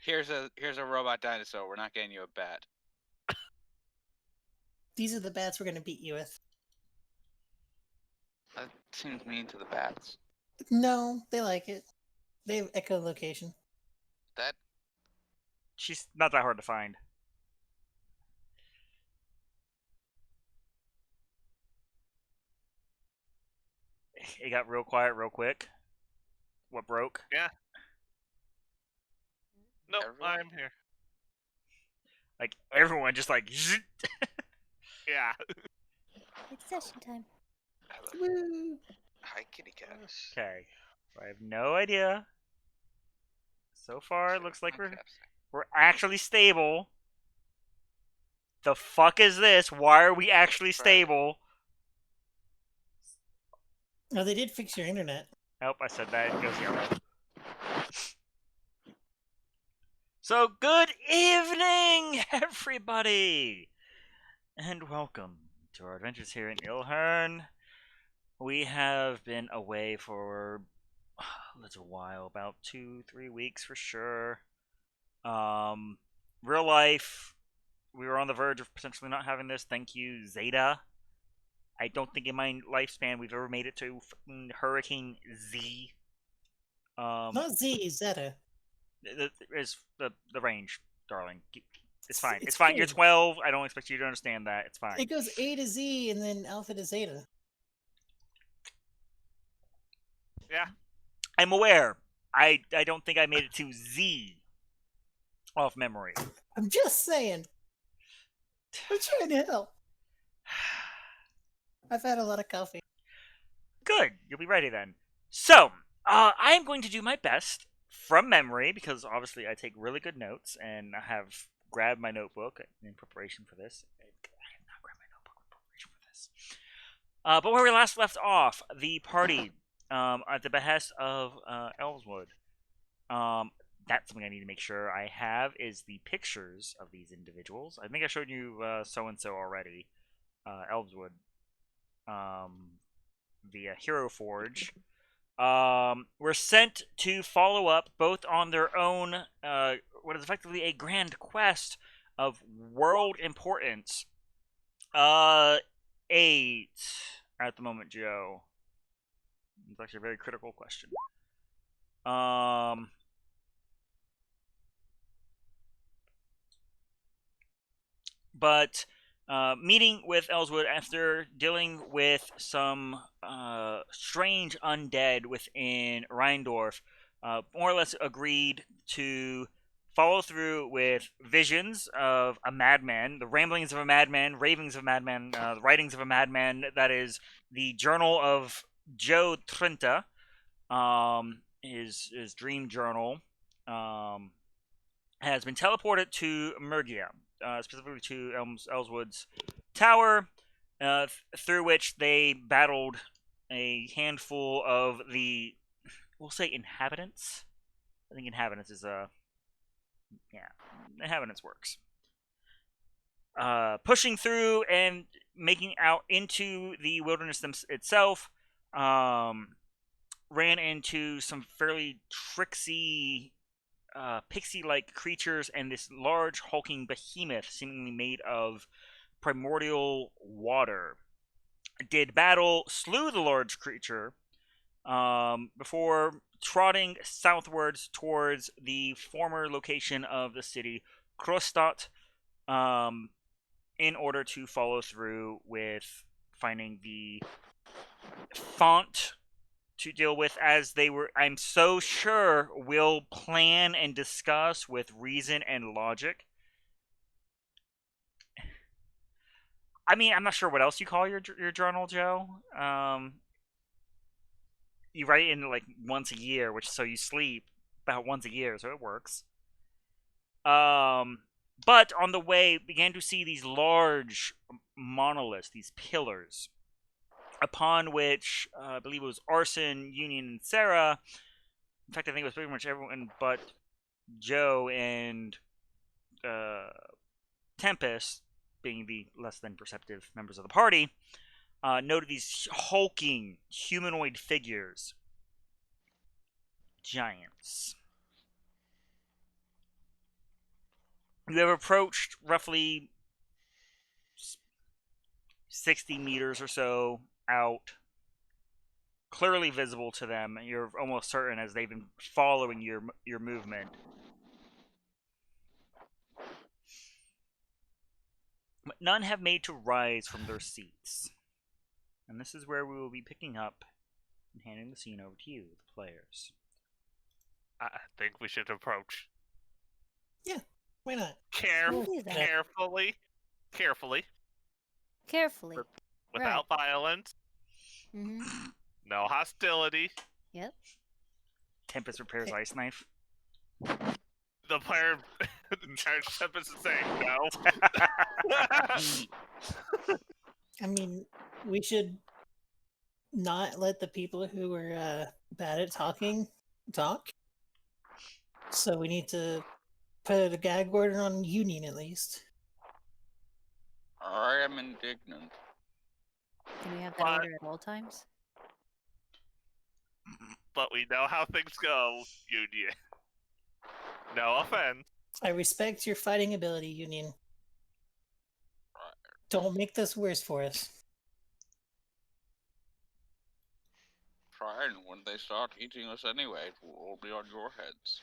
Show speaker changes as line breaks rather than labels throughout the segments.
Here's a robot dinosaur. We're not getting you a bat.
These are the bats we're going to beat you with.
That seems mean to the bats.
No, they like it. They have echolocation.
That
She's not that hard to find. It got real quiet real quick. What broke?
Yeah. Nope,
Everyone?
I'm here.
Like, everyone just like...
Yeah.
It's session time.
Woo!
Hi, kitty cat.
Okay. I have no idea. So far, it looks like we're actually stable. The fuck is this? Why are we actually stable?
Oh, they did fix your internet.
Nope, I said that. It goes yellow. So, good evening, everybody! And welcome to our adventures here in Ilhern. We have been away for a little while, about 2-3 weeks for sure. Real life, we were on the verge of potentially not having this. Thank you, Zeta. I don't think in my lifespan we've ever made it to Hurricane Z.
Not Z, Zeta.
Is the range, darling. It's fine.
It's
It's fine.
cool.
You're 12. I don't expect you to understand that. It's fine.
It goes A to Z and then alpha to zeta.
Yeah.
I'm aware. I don't think I made it to Z off memory.
I'm just saying. I'm trying to help. I've had a lot of coffee.
Good. You'll be ready then. So, I am going to do my best from memory because obviously I take really good notes and I have grabbed my notebook in preparation for this. I have not grabbed my notebook in preparation for this. But where we last left off, the party, at the behest of Elveswood, that's something I need to make sure I have is the pictures of these individuals. I think I showed you so-and-so already, Elveswood, via Hero Forge. Were sent to follow up both on their own, what is effectively a grand quest of world importance. 8 at the moment, Joe. It's actually a very critical question. But meeting with Ellswood after dealing with some strange undead within Rheindorf, more or less agreed to follow through with visions of a madman, the ramblings of a madman, ravings of a madman, the writings of a madman. That is the journal of Joe Trinta, his dream journal, has been teleported to Mergia. Specifically to Ellswood's tower, through which they battled a handful of the, we'll say, inhabitants. I think inhabitants is inhabitants works. Pushing through and making out into the wilderness itself, ran into some fairly tricksy pixie-like creatures and this large hulking behemoth seemingly made of primordial water. Did battle, slew the large creature, before trotting southwards towards the former location of the city, Krostadt, in order to follow through with finding the font to deal with, as they were, I'm so sure, will plan and discuss with reason and logic. I mean, I'm not sure what else you call your journal, Joe. You write in like once a year, which so you sleep about once a year, so it works. But on the way, began to see these large monoliths, these pillars, upon which I believe it was Arson, Union, and Sarah. In fact, I think it was pretty much everyone but Joe and Tempest, being the less than perceptive members of the party, noted these hulking humanoid figures. Giants. You have approached roughly 60 meters or so out, clearly visible to them. You're almost certain as they've been following your movement. But none have made to rise from their seats. And this is where we will be picking up and handing the scene over to you, the players.
I think we should approach
Why not?
We'll do that.
carefully,
Carefully.
without violence,
Mm-hmm.
no hostility.
Yep.
Tempest repairs ice knife.
The player in charge of Tempest is saying no.
I mean, we should not let the people who are bad at talking talk. So we need to put a gag order on Union at least.
I am indignant.
Can we have that
What?
order at all times?
But we know how things go, Union. No offense.
I respect your fighting ability, Union. Don't make this worse for us.
Fine, when they start eating us anyway, it will all be on your heads.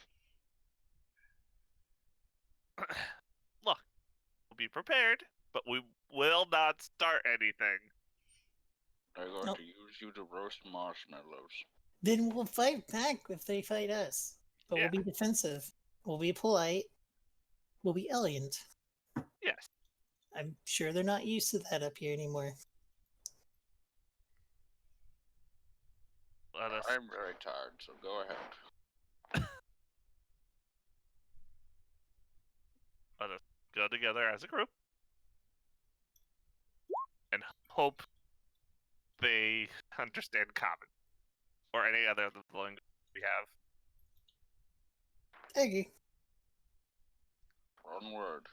Look, we'll be prepared, but we will not start anything.
They're going
Nope.
to use you to roast marshmallows.
Then we'll fight back if they fight us. But
Yeah.
we'll be defensive. We'll be polite. We'll be elegant.
Yes.
I'm sure they're not used to that up here anymore.
Let us.
I'm very tired, so go ahead.
Let us go together as a group and hope they understand common or any other of the language we have.
I agree.
Onward.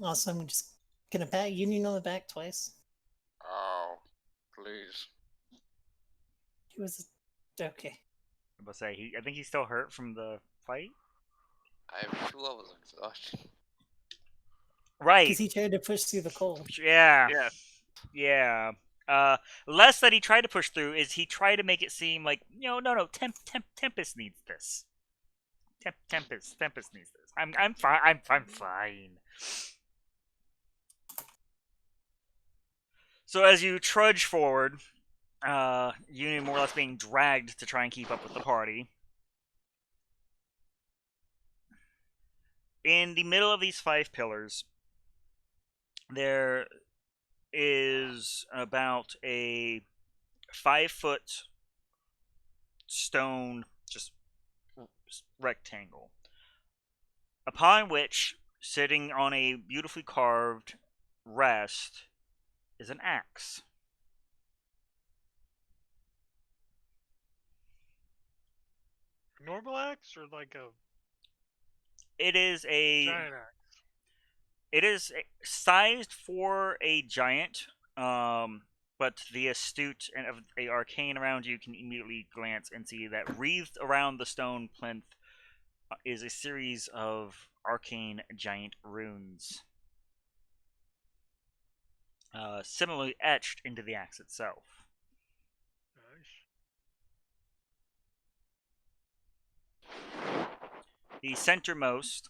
Also, I'm just gonna pat Union on the back twice.
Oh, please.
He was okay.
I'm gonna say I think he's still hurt from the fight.
I have 2 levels of exhaustion.
Right.
Because he tried to push through the cold.
Yeah.
Yes.
Yeah. Less that he tried to push through is he tried to make it seem like no. Tempest needs this. Tempest needs this. I'm fine. I'm fine. So as you trudge forward, Union more or less being dragged to try and keep up with the party. In the middle of these 5 pillars, there is about a 5-foot stone just rectangle, upon which, sitting on a beautifully carved rest, is an axe.
Normal axe or like a
It is a
giant axe?
It is sized for a giant, but the astute and of the arcane around you can immediately glance and see that wreathed around the stone plinth is a series of arcane giant runes, similarly etched into the axe itself.
Nice.
The centermost,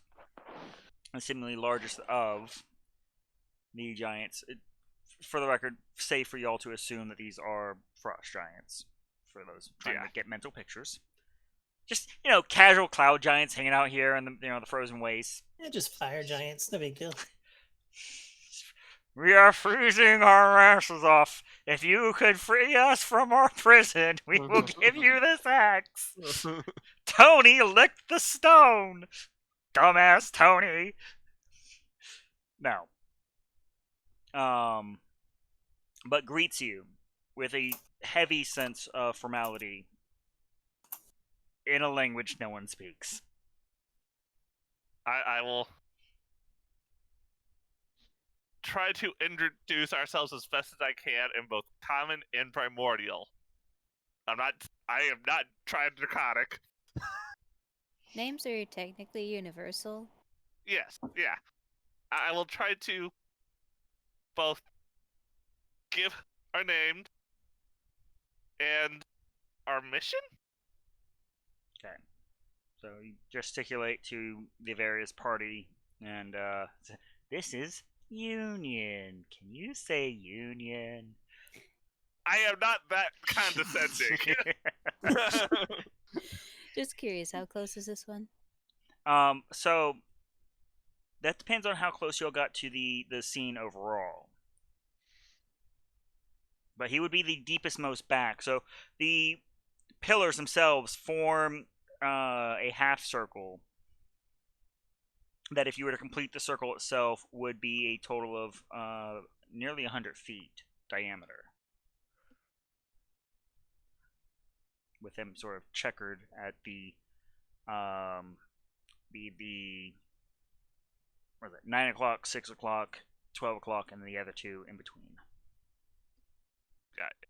and seemingly largest of the giants, for the record, safe for y'all to assume that these are frost giants. For those trying to get mental pictures, just casual cloud giants hanging out here in the the frozen wastes.
Yeah, just fire giants. No big deal.
We are freezing our asses off. If you could free us from our prison, we will give you this axe. Tony licked the stone. Dumbass Tony. No. But greets you with a heavy sense of formality in a language no one speaks.
I will try to introduce ourselves as best as I can in both common and primordial. I am not trying draconic.
Names are technically universal,
Yes, yeah. I will try to both give our name and our mission.
Okay. So you gesticulate to the various party, and this is Union. Can you say Union?
I am not that condescending.
Just curious, how close is this one?
So that depends on how close y'all got to the scene overall. But he would be the deepest most back. So the pillars themselves form a half circle that, if you were to complete the circle itself, would be a total of nearly 100 feet diameter, with them sort of checkered at the what is it, 9 o'clock, 6 o'clock, 12 o'clock, and the other two in between.
Got it.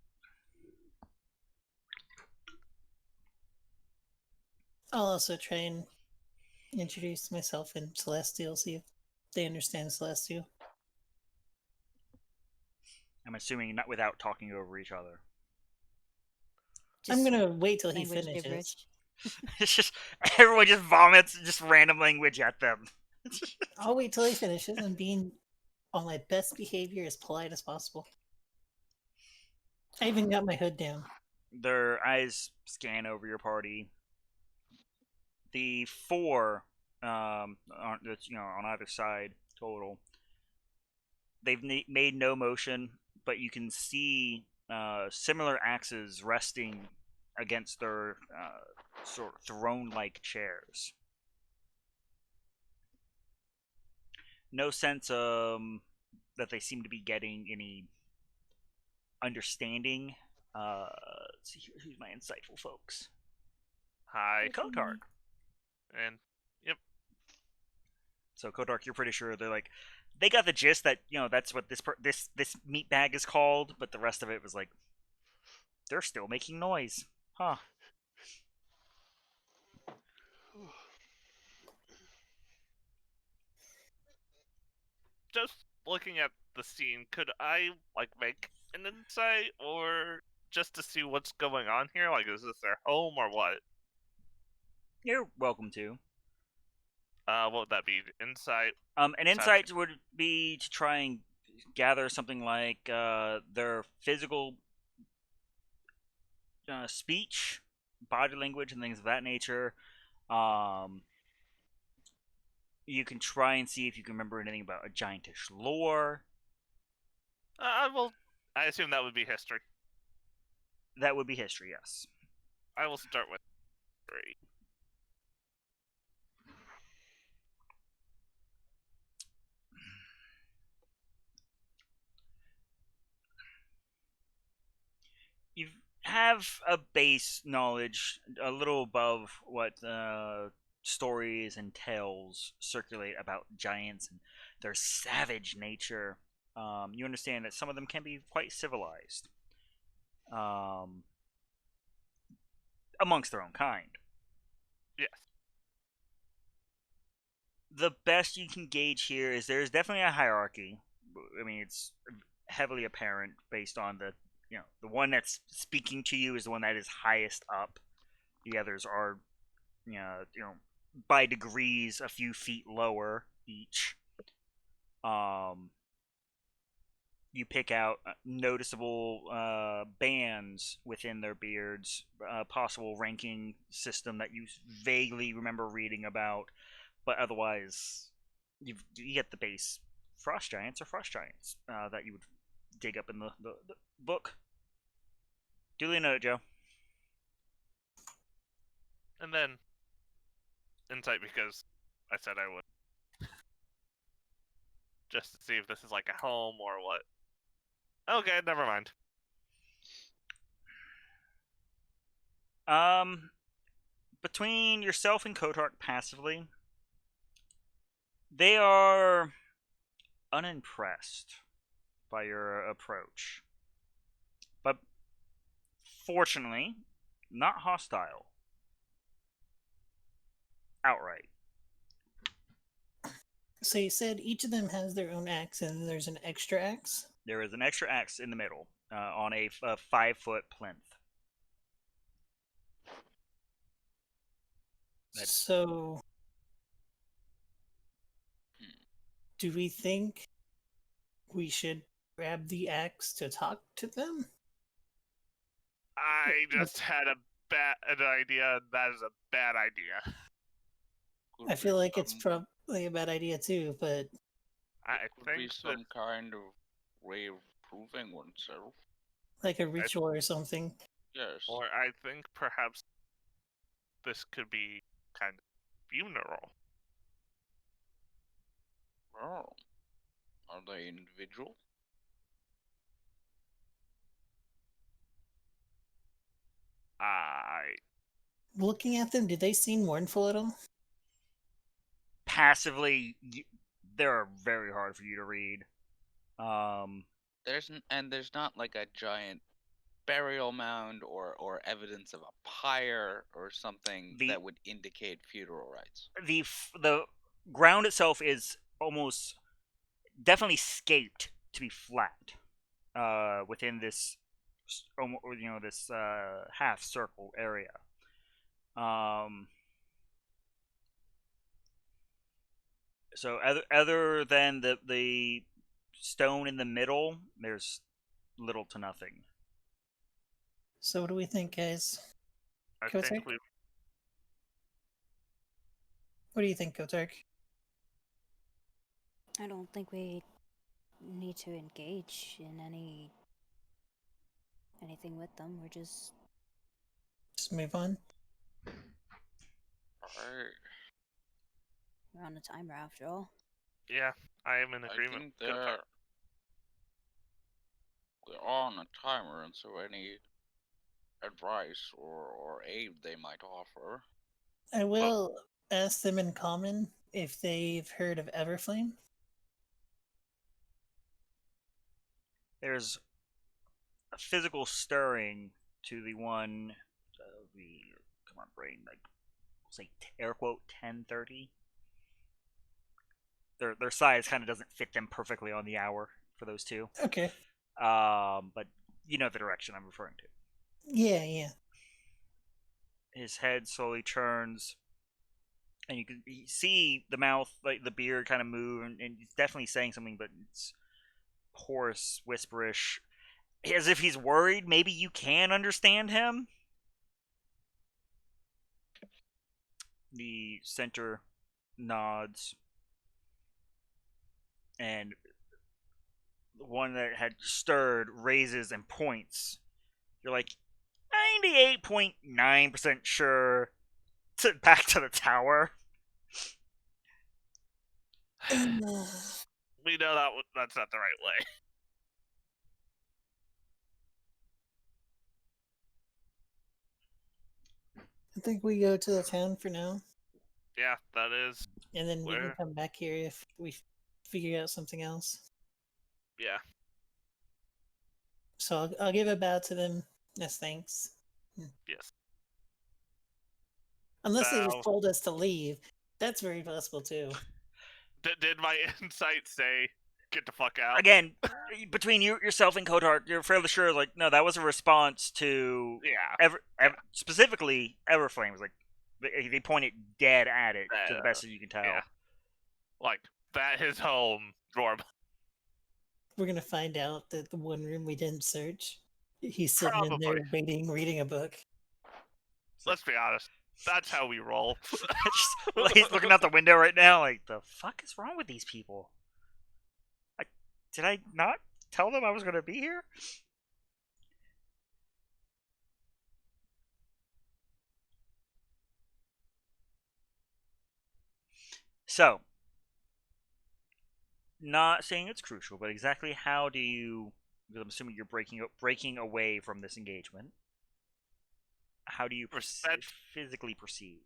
I'll also try and introduce myself in Celestial, see if they understand Celestial.
I'm assuming not without talking over each other.
I'm
Just
gonna wait till he
language
finishes.
gibberish.
It's just everyone just vomits just random language at them.
I'll wait till he finishes and being on my best behavior, as polite as possible. I even got my hood down.
Their eyes scan over your party. The four, that's on either side total. They've made no motion, but you can see similar axes resting against their sort of throne-like chairs. No sense that they seem to be getting any understanding. Let's see, who's my insightful folks?
Hi.
Kotark.
And yep.
So Kotark, you're pretty sure they're like, they got the gist that that's what this meat bag is called, but the rest of it was like, they're still making noise, huh?
Just looking at the scene, could I make an insight, or just to see what's going on here? Like, is this their home or what?
You're welcome to.
What would that be? Insight.
An insight would be to try and gather something like their physical speech, body language, and things of that nature. You can try and see if you can remember anything about a giantish lore.
I assume that would be history.
That would be history, yes.
I will start with 3.
You have a base knowledge a little above what stories and tales circulate about giants and their savage nature. You understand that some of them can be quite civilized amongst their own kind.
Yes.
The best you can gauge here is there's definitely a hierarchy. I mean, it's heavily apparent based on the one that's speaking to you is the one that is highest up. The others are by degrees a few feet lower each. You pick out noticeable bands within their beards, possible ranking system that you vaguely remember reading about, but otherwise you get the base frost giants that you would dig up in the book. Duly noted, Joe.
And then insight, because I said I would. Just to see if this is like a home or what. Okay, never mind.
Between yourself and Kotark passively, they are unimpressed by your approach. But fortunately, not hostile. Outright.
So you said each of them has their own axe, and then there's an extra axe.
There is an extra axe in the middle on a 5-foot plinth. That's-
So, do we think we should grab the axe to talk to them?
I just had a bad idea, and that is a bad idea.
Could
I feel
be
like it's
some-
probably a bad idea too, but
I
could be
think that
some kind of way of proving oneself.
like a ritual or something.
Yes.
Or I think perhaps this could be kind of funeral.
Oh. Are they individual?
I
Looking at them, did they seem mournful at all?
Passively, they're very hard for you to read.
There's not like a giant burial mound or evidence of a pyre or something that would indicate funeral rites.
The ground itself is almost definitely scaped to be flat within this this half circle area. So other than the stone in the middle, there's little to nothing.
So what do we think, guys?
I
Kotek?
think we
What do you think, Kotark?
I don't think we need to engage in anything with them. We're just
Just move on.
Alright.
we're on a timer after all.
yeah, I am in
I
agreement.
think
Good
they're on a timer, and so any advice or aid they might offer.
I will ask them in common if they've heard of Everflame.
There's a physical stirring to the one. Come on, brain. Like, say air quote 10:30. Their size kind of doesn't fit them perfectly on the hour for those two.
Okay.
But you know the direction I'm referring to.
Yeah.
His head slowly turns, and you can see the mouth, like the beard, kind of move, and he's definitely saying something, but it's hoarse, whisperish, as if he's worried. Maybe you can understand him. The center nods, and the one that had stirred raises and points. You're like 98.9% sure back to the tower.
We know that's not the right way.
I think we go to the town for now,
Yeah, that is.
and then we can
Where?
come back here if we figure out something else.
Yeah.
So I'll give a bow to them as thanks.
Yes.
Unless they
Bow.
just told us to leave. That's very possible too.
Did my insight say get the fuck out?
Again, between yourself and Kodart, you're fairly sure, like, no, that was a response to specifically Everflame. Was like they pointed dead at it to the best as you can tell.
Yeah. Like, that is home, Jorb.
We're gonna find out that the one room we didn't search, he's sitting in
Probably.
there waiting, reading a book.
Let's be honest. That's how we roll.
He's looking out the window right now, like, the fuck is wrong with these people? Did I not tell them I was going to be here? So, not saying it's crucial, but exactly how do you? Because I'm assuming you're breaking away from this engagement. How do you physically proceed?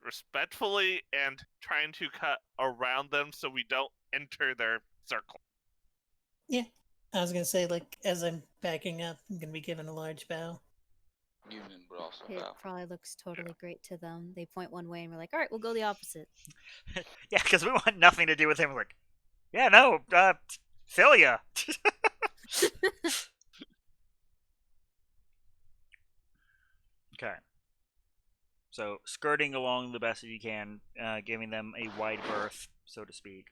Respectfully and trying to cut around them so we don't enter their circle.
Yeah. I was gonna say, like, as I'm backing up, I'm gonna be given a large bow.
Union would also
It
bow.
probably looks totally great to them. They point one way and we're like, all right, we'll go the opposite.
Yeah, because we want nothing to do with him. We're like, yeah, no, Philia. Okay. So skirting along the best that you can, giving them a wide berth, so to speak.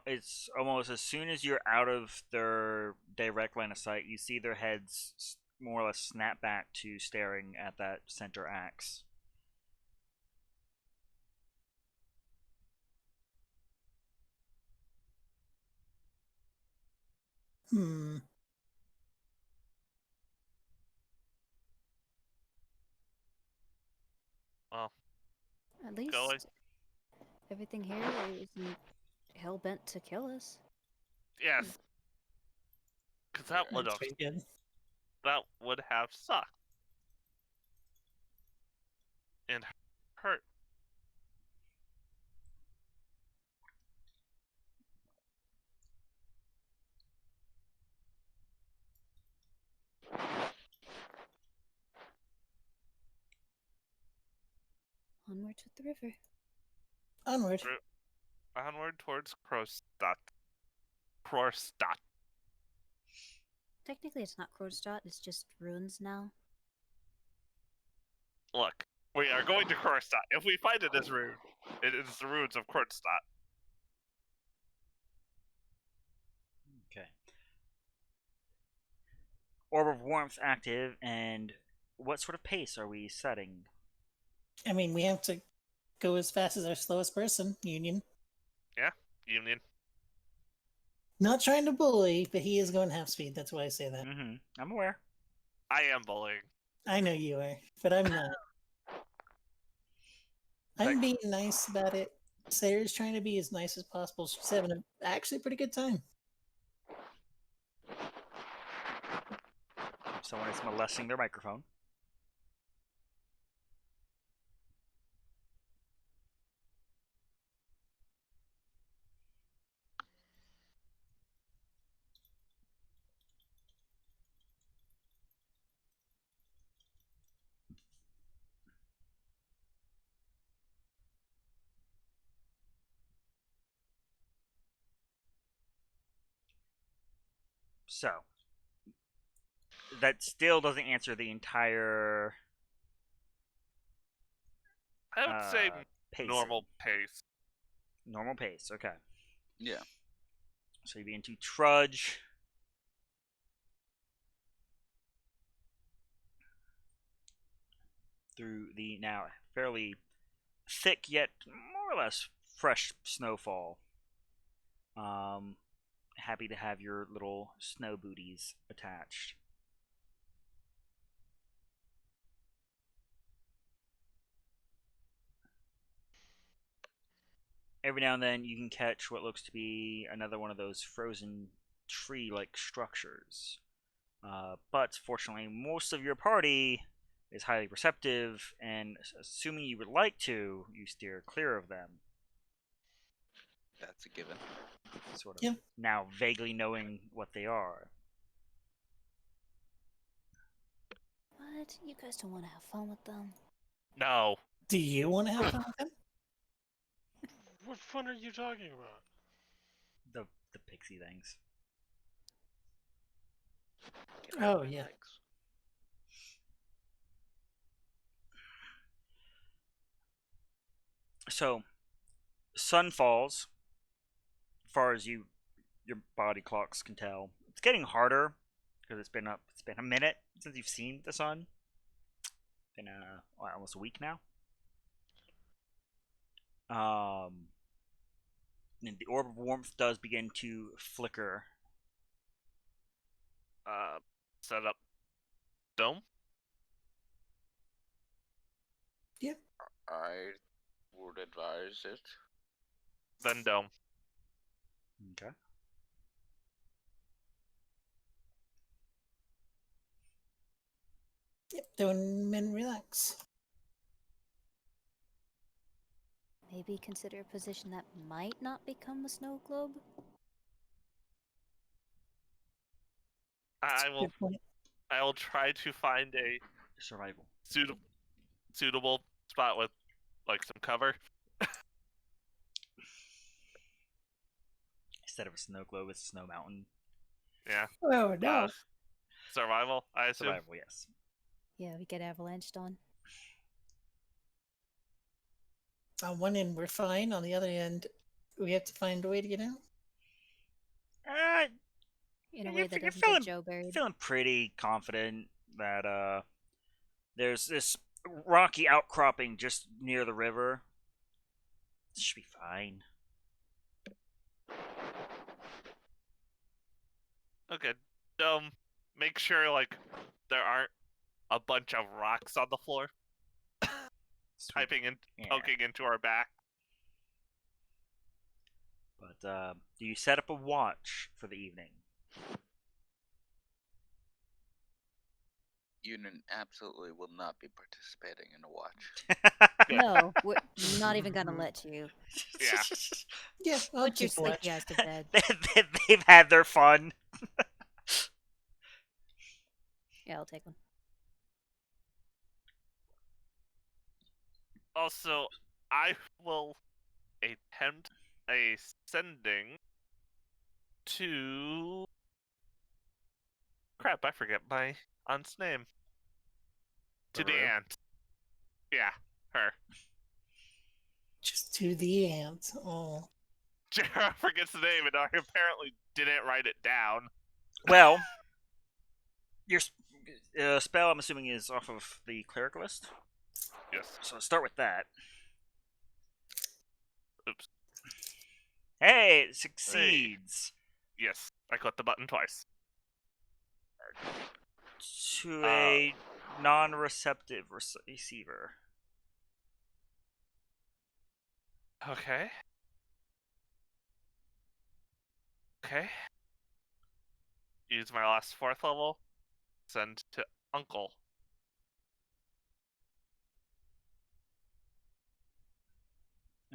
It's almost as soon as you're out of their direct line of sight, you see their heads more or less snap back to staring at that center axe.
Hmm.
Well,
At least
going.
everything here isn't hell bent to kill us.
Yes, because that would
That's
have
pretty good.
sucked and hurt.
Onward to the river.
Onward.
Onward towards Krostadt.
Technically, it's not Kronstadt, it's just ruins now.
Look, we are going to Krostadt. If we find it as rude, it is the ruins of Krostadt.
Okay. Orb of Warmth active, and what sort of pace are we setting?
I mean, we have to go as fast as our slowest person, Union.
Yeah, Union.
Not trying to bully, but he is going half speed. That's why I say that.
Mm-hmm. I'm aware.
I am bullying.
I know you are, but I'm not. I'm being nice about it. Sarah's trying to be as nice as possible. She's having a actually pretty good time.
Someone is molesting their microphone. So, that still doesn't answer the entire
I would say
pacing.
normal pace.
Normal pace, okay.
Yeah.
So you begin to trudge through the now fairly thick yet more or less fresh snowfall. Happy to have your little snow booties attached. Every now and then you can catch what looks to be another one of those frozen tree-like structures. But fortunately, most of your party is highly receptive, and assuming you would like to, you steer clear of them.
That's a given.
Sort of
Yeah.
now vaguely knowing what they are.
What? You guys don't want to have fun with them?
No.
Do you want to have fun with them?
What fun are you talking about?
The pixie things.
Get out
Oh,
of my
yeah.
legs.
So, sun falls. As far as your body clocks can tell, it's getting harder because it's been a minute since you've seen the sun. Been almost a week now. And the orb of warmth does begin to flicker.
Set up dome.
I would advise it.
Then dome.
Okay.
Yep, doing men relax.
Maybe consider a position that might not become a snow globe.
I will.
Good point.
I will try to find a
Survival.
suitable spot with like some cover.
Instead of a snow globe, it's a snow mountain.
Yeah.
Oh no.
Survival, I assume.
Survival, yes.
Yeah, we get avalanched on.
On one end, we're fine. On the other end, we have to find a way to get out.
In a
You're
way that
you're
doesn't
feeling
get Joe buried.
feeling pretty confident that there's this rocky outcropping just near the river. This should be fine.
Okay. Make sure like there aren't a bunch of rocks on the floor
Sweet.
typing and
Yeah.
poking into our back.
But do you set up a watch for the evening?
Union absolutely will not be participating in a watch.
No, we're not even gonna let you.
Yeah.
Yeah, I'll
Put your
keep watch.
sleepy ass to bed.
They've had their fun.
Yeah, I'll take one.
Also, I will attempt a sending to. Crap! I forget my aunt's name. To the
Baru?
aunt. Yeah, her.
Just to the ants. Oh.
Jera forgets the name, and I apparently didn't write it down.
Well, your spell, I'm assuming, is off of the cleric list.
Yes.
So start with that.
Oops.
Hey, it succeeds.
Yes, I clicked the button twice.
To a non-receptive receiver.
Okay. Okay. Use my last 4th level. Send to Uncle.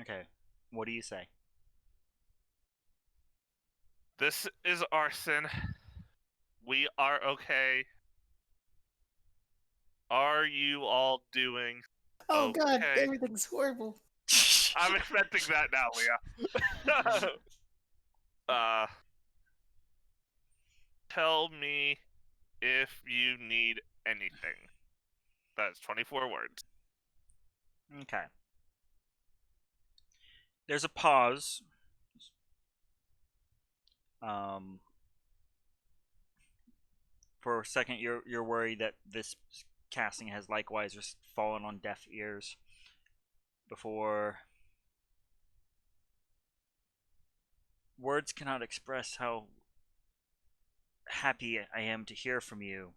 Okay, what do you say?
This is arson. We are okay. Are you all doing
Oh God,
okay?
everything's horrible.
I'm expecting that now, Leah. Tell me if you need anything. That's 24 words.
Okay. There's a pause. For a second, you're worried that this casting has likewise just fallen on deaf ears. Before words cannot express how happy I am to hear from you.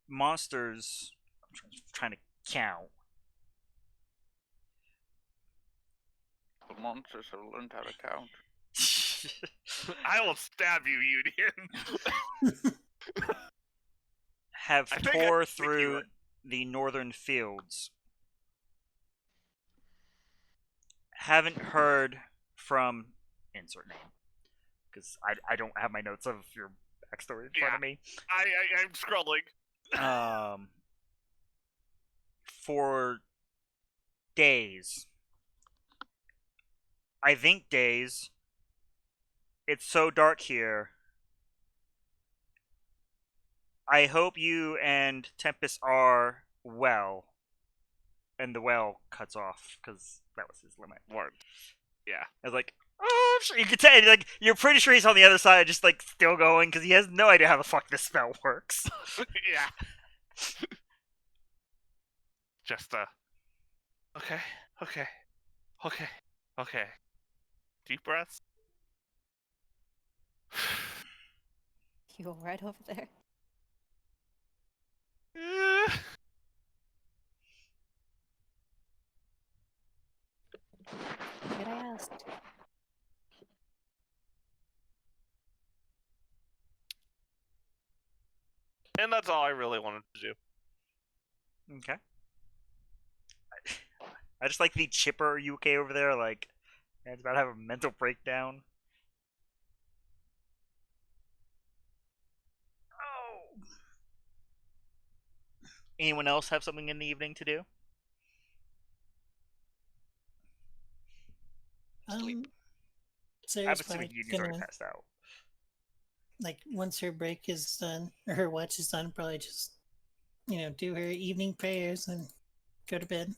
Monsters. I'm trying to count.
The monsters have learned how to count.
I will stab you, Union.
Have
I think
tore
you
through
would.
the northern fields. Haven't heard from insert name because I don't have my notes of your backstory in front of me.
I'm scrolling.
For days. I think days. It's so dark here. I hope you and Tempest are well. And the well cuts off because that was his limit.
Word. Yeah.
I was like, oh, you can tell, like, you're pretty sure he's on the other side, just like still going because he has no idea how the fuck this spell works.
Yeah. Just okay, okay. Deep breaths.
You alright over there? What I asked.
And that's all I really wanted to do.
Okay. I just like the chipper. Are you okay over there? Like, it's about to have a mental breakdown. Oh. Anyone else have something in the evening to do?
Sleep.
I'm
Sarah's
assuming
probably
Union's already
gonna,
passed out.
like, once her break is done, or her watch is done, probably just, do her evening prayers and go to bed.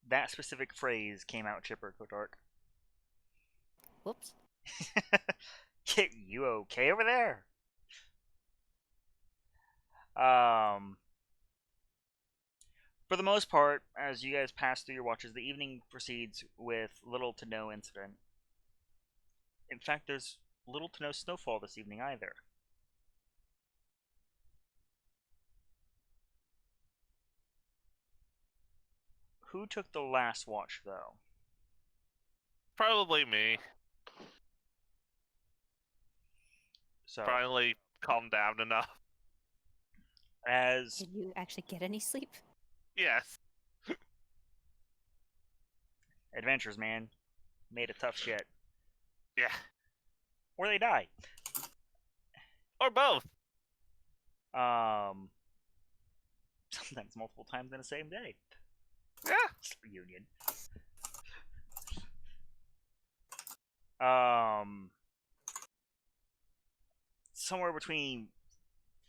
That specific phrase came out chipper, Kotark.
Whoops.
You okay over there? Um, for the most part, as you guys pass through your watches, the evening proceeds with little to no incident. In fact, there's little to no snowfall this evening either. Who took the last watch, though?
Probably me.
So,
Finally calmed down enough.
as
Did you actually get any sleep?
Yes.
adventurers, man, made a tough shit.
Yeah.
Or they die.
Or both.
Sometimes multiple times in the same day.
Yeah.
Reunion. Somewhere between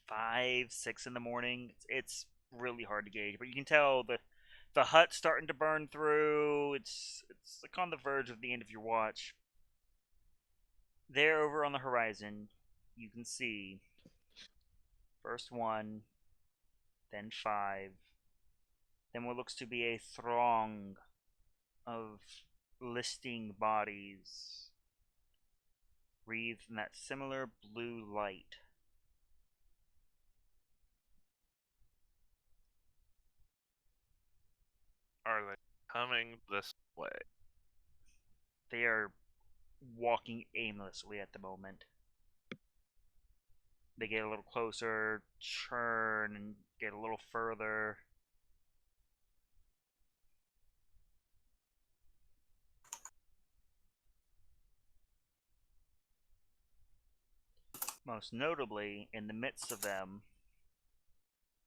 5, 6 in the morning. It's really hard to gauge, but you can tell the hut's starting to burn through. It's like on the verge of the end of your watch. There, over on the horizon, you can see first 1, then 5, then what looks to be a throng of listing bodies wreathed in that similar blue light.
Are they coming this way?
They are walking aimlessly at the moment. They get a little closer, churn, and get a little further. Most notably, in the midst of them,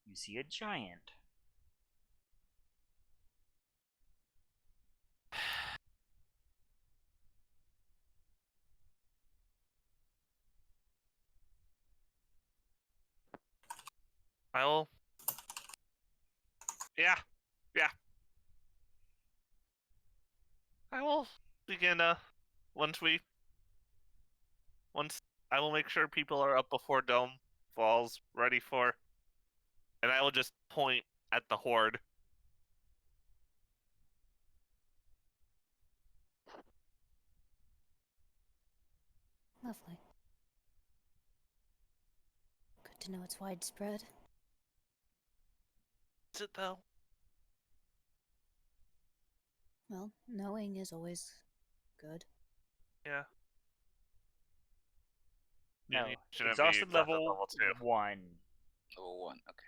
you see a giant.
I will. Yeah. Yeah. I will begin, once I will make sure people are up before Dome falls, ready for, and I will just point at the horde.
Lovely. Good to know it's widespread.
Is it though?
Well, knowing is always good.
Yeah.
No,
You shouldn't be
exhausted
exhausted
level
level 2.
1,
Level 1. Okay.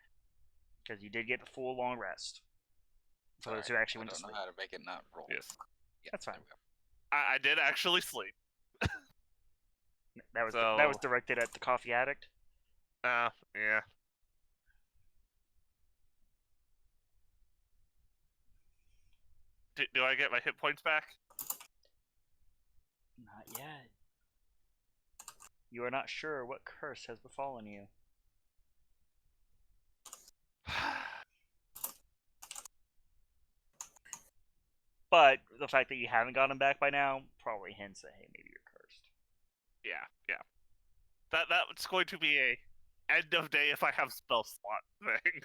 because you did get the full long rest. For those who
Alright,
actually
I
went to
don't know
sleep.
how to make it not roll.
Yes.
Yeah,
That's fine.
there we go.
I did actually sleep.
That was
So-
that was directed at the coffee addict.
Yeah. Do I get my hit points back?
Not yet. You are not sure what curse has befallen you. But the fact that you haven't gotten them back by now probably hints that, hey, maybe you're cursed.
Yeah. That's going to be a end of day if I have spell slot thing.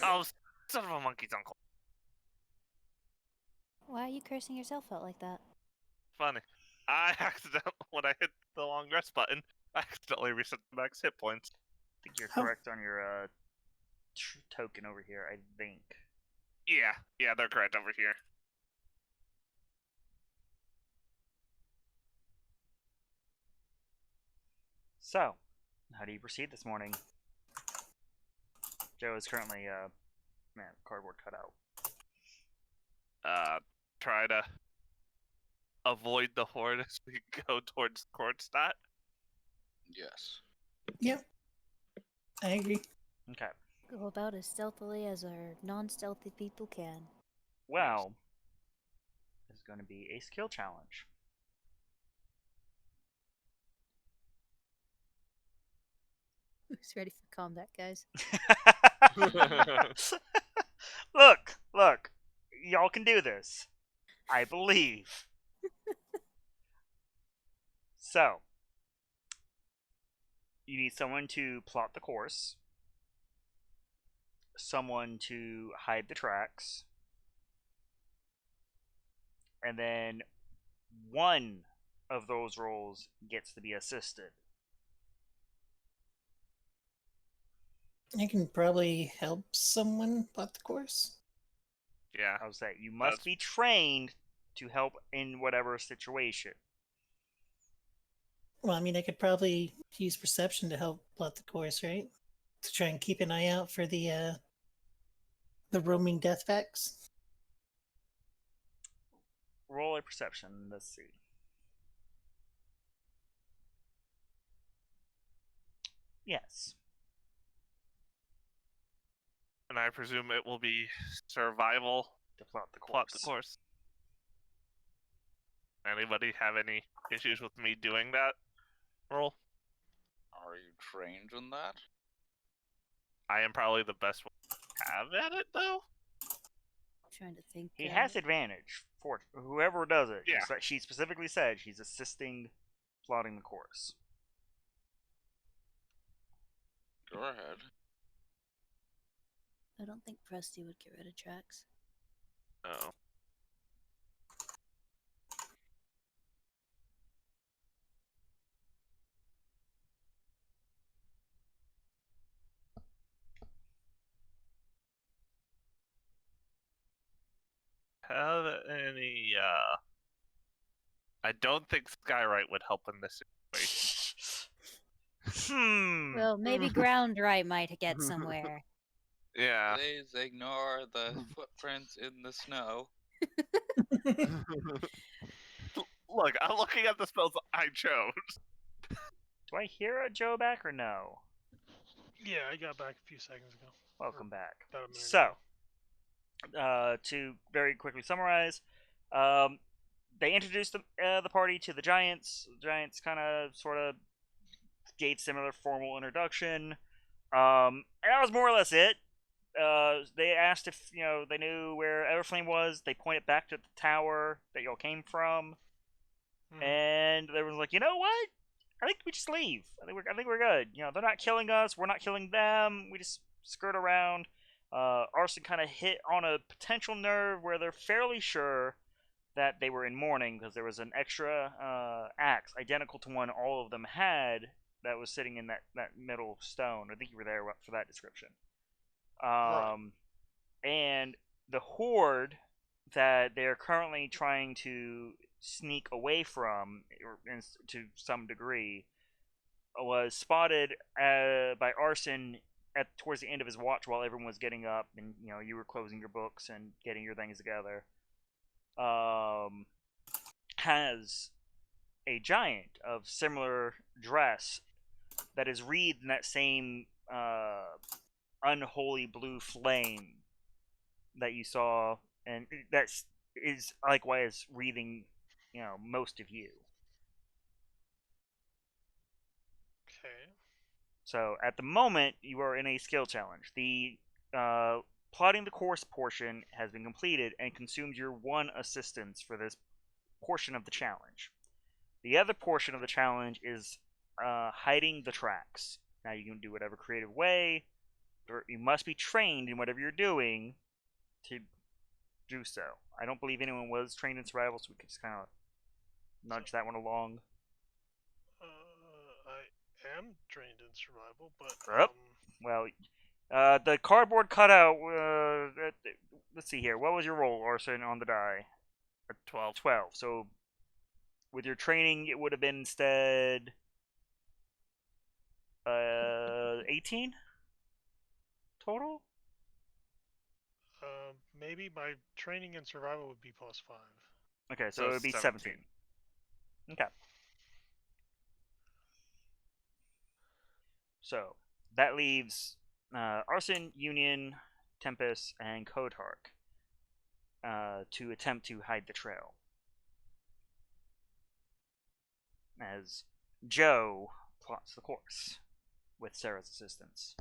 Oh, son of a monkey's uncle.
Why are you cursing yourself out like that?
Funny. When I hit the long rest button, I accidentally reset the max hit points.
I think you're
Oh.
correct on your token over here, I think.
Yeah, they're correct over here.
So, how do you proceed this morning? Joe is currently, cardboard cutout.
Try to avoid the horde as we go towards Kordstadt.
Yes.
Yep. I agree.
Okay.
Go about as stealthily as our non-stealthy people can.
Well, this is going to be a skill challenge.
Who's ready for combat, guys?
Look. Y'all can do this. I believe. So, you need someone to plot the course, someone to hide the tracks, and then one of those roles gets to be assisted.
I can probably help someone plot the course.
Yeah.
I would say you must be trained to help in whatever situation.
Well, I mean, I could probably use perception to help plot the course, right? To try and keep an eye out for the roaming death packs.
Roll a perception. Let's see. Yes.
And I presume it will be survival
To plot the course.
plot the course. Anybody have any issues with me doing that roll?
Are you trained in that?
I am probably the best one to have at it, though.
I'm trying to think.
He has advantage for whoever does it.
Yeah.
She specifically said she's assisting plotting the course.
Go ahead.
I don't think Presty would get rid of tracks.
Oh. Have any, I don't think Skyrite would help in this situation.
Well, maybe ground right might get somewhere.
Yeah.
Please ignore the footprints in the snow.
Look, I'm looking at the spells I chose.
Do I hear a Joe back or no?
Yeah, I got back a few seconds ago.
Welcome back.
About a minute
So,
ago.
to very quickly summarize, they introduced the party to the Giants. The Giants kind of, sort of, gave similar formal introduction. And that was more or less it. They asked if they knew where Everflame was. They pointed back to the tower that y'all came from, and they were like, you know what? I think we just leave. I think we're good. They're not killing us. We're not killing them. We just skirt around. Arson kind of hit on a potential nerve where they're fairly sure that they were in mourning because there was an extra axe identical to one all of them had that was sitting in that middle stone. I think you were there for that description.
Right.
And the horde that they're currently trying to sneak away from, to some degree, was spotted by Arson towards the end of his watch while everyone was getting up and you were closing your books and getting your things together. Has a giant of similar dress that is wreathed in that same unholy blue flame that you saw, and that is likewise wreathing, most of you.
Okay.
So at the moment, you are in a skill challenge. The plotting the course portion has been completed and consumes your one assistance for this portion of the challenge. The other portion of the challenge is hiding the tracks. Now you can do whatever creative way, or you must be trained in whatever you're doing to do so. I don't believe anyone was trained in survival, so we could just kind of nudge that one along.
I am trained in survival, but
Well, the cardboard cutout. Let's see here. What was your roll, Arson, on the die?
12.
12. So, with your training, it would have been instead 18 total.
Maybe my training and survival would be +5.
Okay, so
So
it would be
17.
Okay. So that leaves Arson, Union, Tempest, and Kodhark to attempt to hide the trail. As Joe plots the course with Sarah's assistance.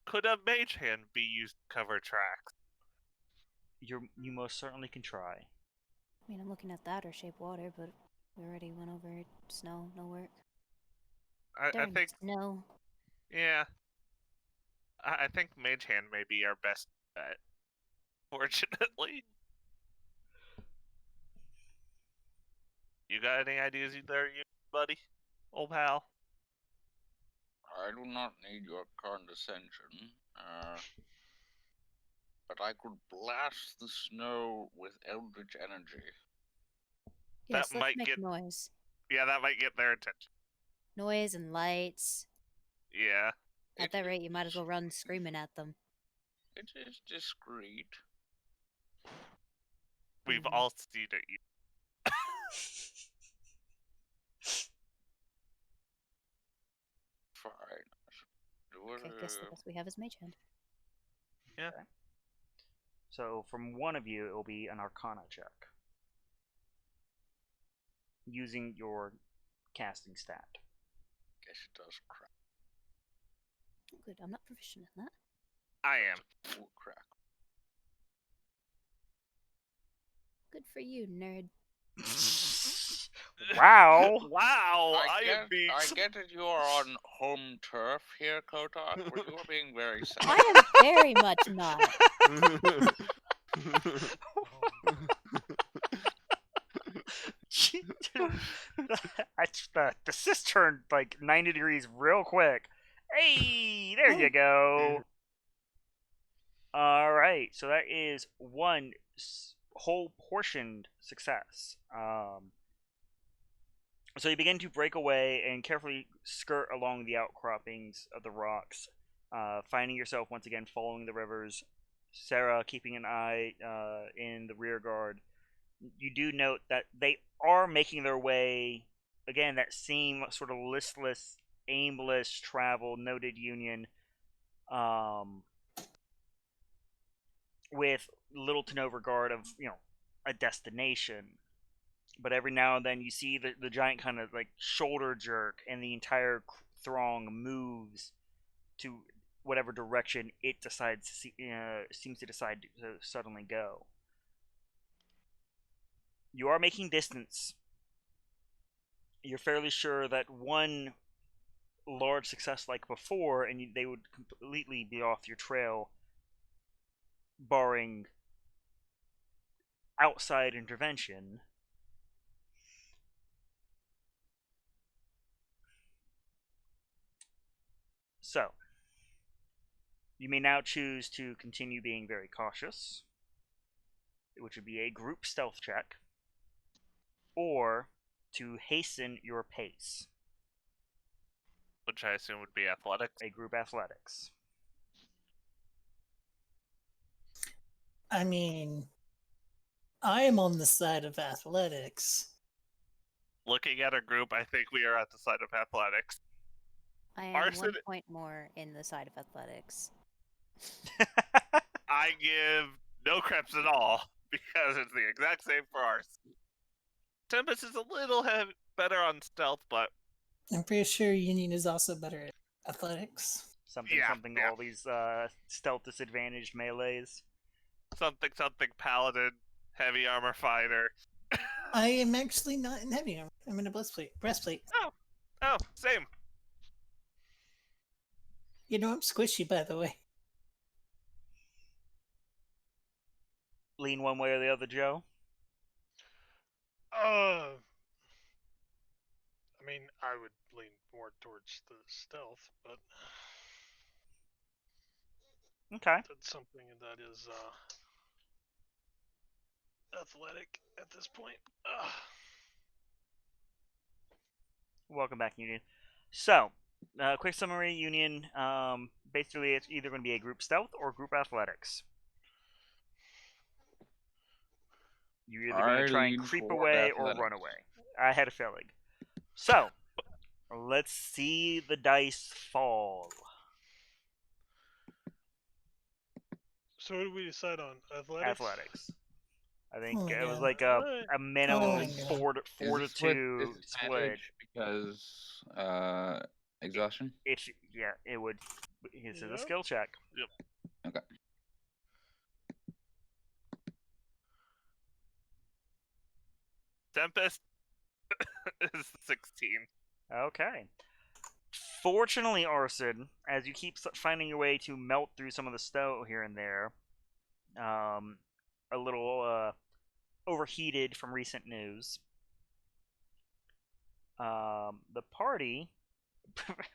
Could a mage hand be used to cover tracks?
You most certainly can try.
I mean, I'm looking at that or shape water, but we already went over it. Snow, no work.
I
Darn
think,
snow.
yeah. I think mage hand may be our best bet. Fortunately. You got any ideas there, you buddy? Old pal?
I do not need your condescension, but I could blast the snow with eldritch energy.
Yes,
That
let's
might
make
get-
noise.
Yeah, that might get their attention.
Noise and lights.
Yeah.
At that rate, you might as well run screaming at them.
It is discreet.
We've
Mhm.
all seen it.
Fine.
Okay, guess the best we have is Mage Hand.
So from one of you, it will be an Arcana check. Using your casting stat.
Guess it does crack.
Oh, good, I'm not proficient in that.
I am.
Will crack.
Good for you, nerd.
Wow!
Wow!
I get that you are on home turf here, Kotak, but you are being very sad.
I am very much not.
The sis turned like 90 degrees real quick. Hey, there you go. All right, so that is one whole portioned success. So you begin to break away and carefully skirt along the outcroppings of the rocks, finding yourself once again following the rivers. Sarah keeping an eye in the rear guard. You do note that they are making their way, again, that same sort of listless, aimless travel, noted Union, with little to no regard of, a destination. But every now and then you see the giant kind of like shoulder jerk, and the entire throng moves to whatever direction it seems to decide to suddenly go. You are making distance. You're fairly sure that one large success like before, and they would completely be off your trail, barring outside intervention. So, you may now choose to continue being very cautious, which would be a group stealth check, or to hasten your pace,
Which I assume would be athletics.
a group athletics.
I mean, I am on the side of athletics.
Looking at our group, I think we are at the side of athletics.
I am
Arson-
1 point more in the side of athletics.
I give no creps at all, because it's the exact same for ours. Tempest is a little better on stealth, but
I'm pretty sure Union is also better at athletics.
something,
Yeah.
all these stealth disadvantaged melees.
something paladin, heavy armor fighter.
I am actually not in heavy armor. I'm in a breastplate.
Oh, same.
You know, I'm squishy, by the way.
Lean one way or the other, Joe?
I mean, I would lean more towards the stealth, but
Okay.
that's something that is athletic at this point.
Welcome back, Union. So, quick summary, Union. Basically, it's either going to be a group stealth or group athletics. You're either going to try and creep away or run away. I had a feeling. So, let's see the dice fall.
So what did we decide on?
Athletics. I think
Oh my
it was
God.
like
Alright.
a minimum
my God.
4 to 2 split.
Because exhaustion.
It would. This is a
Yep.
skill check.
Okay.
Tempest is 16.
Okay. Fortunately, Arson, as you keep finding your way to melt through some of the snow here and there, a little overheated from recent news, the party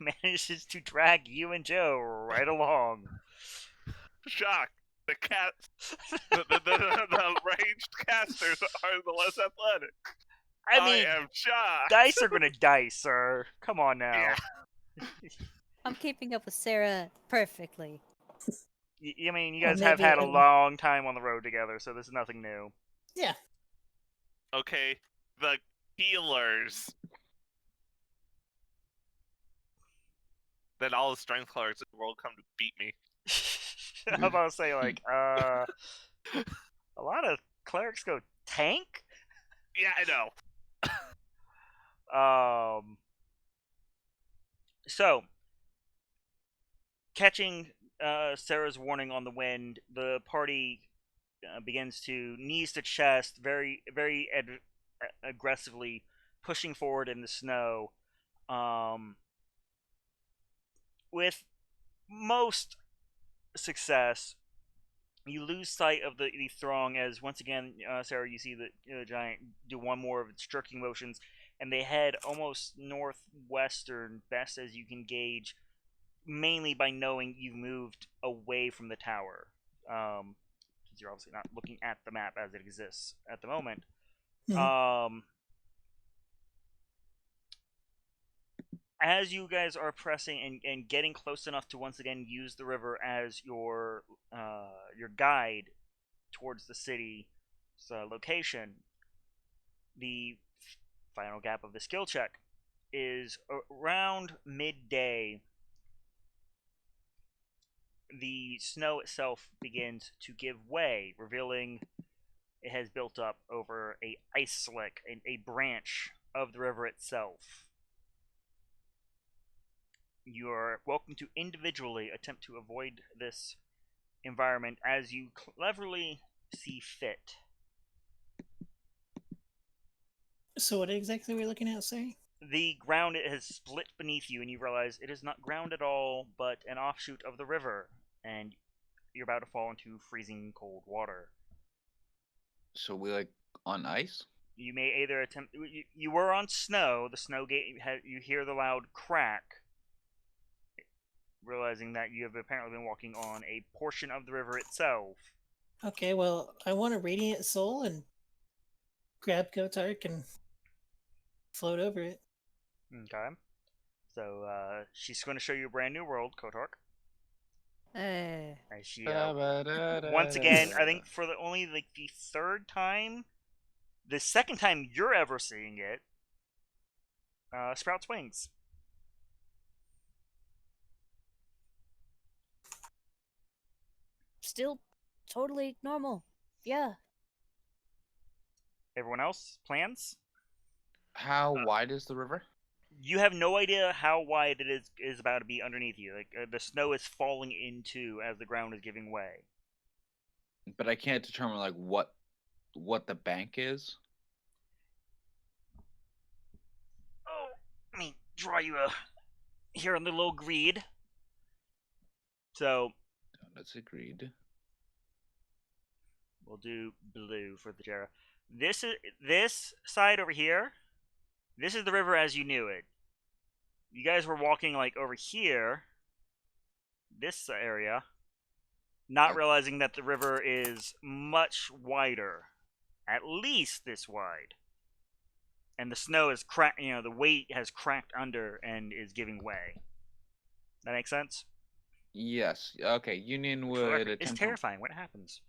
manages to drag you and Joe right along.
Shock. The ranged casters are the less athletic.
I mean,
am shocked.
dice are gonna dice, sir. Come on now.
Yeah.
I'm keeping up with Sarah perfectly.
I mean, you
Or
guys have
maybe
had a
I'm-
long time on the road together, so this is nothing new.
Yeah.
Okay, the healers. Then all the strength clerics in the world come to beat me.
I'm about to say, like, a lot of clerics go tank?
Yeah, I know.
So, catching Sarah's warning on the wind, the party begins to knees to chest, very, very aggressively pushing forward in the snow. With most success, you lose sight of the throng as once again, Sarah, you see the giant do one more of its jerking motions, and they head almost northwestern, best as you can gauge, mainly by knowing you've moved away from the tower. Since you're obviously not looking at the map as it exists at the moment. As you guys are pressing and getting close enough to once again use the river as your guide towards the city's location, the final gap of the skill check is around midday. The snow itself begins to give way, revealing it has built up over a ice slick, a branch of the river itself. You are welcome to individually attempt to avoid this environment as you cleverly see fit.
So what exactly are we looking at, say?
The ground it has split beneath you, and you realize it is not ground at all, but an offshoot of the river, and you're about to fall into freezing cold water.
So we like on ice?
You may either attempt. You were on snow. The snow gate. You hear the loud crack, realizing that you have apparently been walking on a portion of the river itself.
Okay, well, I want a radiant soul and grab Kotark and float over it.
Okay. So she's going to show you a brand new world, Kotark. As she, once again, I think for the third time, the second time you're ever seeing it, sprouts wings.
Still totally normal. Yeah.
Everyone else, plans?
How wide is the river?
You have no idea how wide it is about to be underneath you. Like the snow is falling into as the ground is giving way.
But I can't determine like what the bank is.
Oh, let me draw you here on the little grid. So
That's agreed.
we'll do blue for the Jera. This side over here. This is the river as you knew it. You guys were walking like over here, this area, not realizing that the river is much wider, at least this wide. and the snow is cracked. The weight has cracked under and is giving way. That makes sense.
Yes. Okay. Union
Which, for the
would
record, is
attempt.
terrifying. What happens?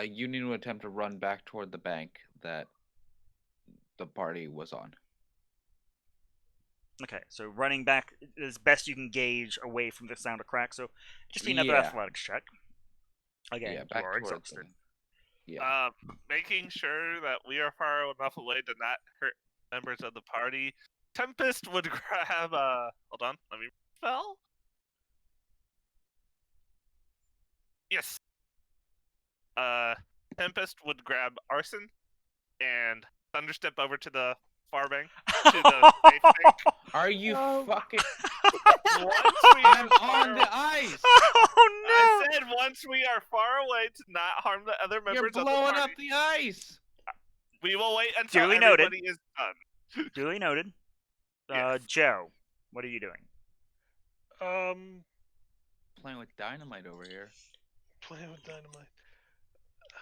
Union would attempt to run back toward the bank that the party was on.
Okay, so running back as best you can gauge away from the sound of crack. So just be another
Yeah.
athletics check. Again,
Yeah,
you
back
are
towards
exhausted.
Yeah.
Making sure that we are far enough away to not hurt members of the party. Tempest would grab. Hold on, let me spell. Yes. Tempest would grab Arson and Thunderstep over to the far bank to the safe bank.
Are you
Oh.
fucking?
Once we
I'm
are
on the ice.
Oh
I said once we are far away to not harm the other
You're
members of the
blowing
party.
up the ice.
We will wait until
Duly noted.
everybody is done.
no! Duly noted.
Yes.
Joe, what are you doing?
Playing with dynamite over here.
Playing with dynamite.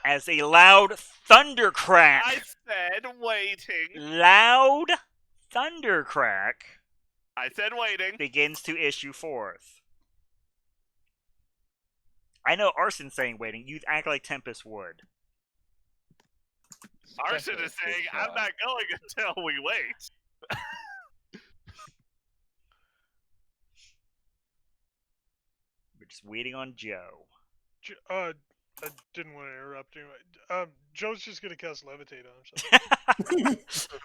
As a loud thunder crack,
I said waiting.
loud thunder crack
I said waiting.
begins to issue forth. I know Arson's saying waiting. You act like Tempest would.
Arson is saying, I'm not going until we wait.
We're just waiting on Joe.
I didn't want to interrupt you. Joe's just gonna cast levitate on himself.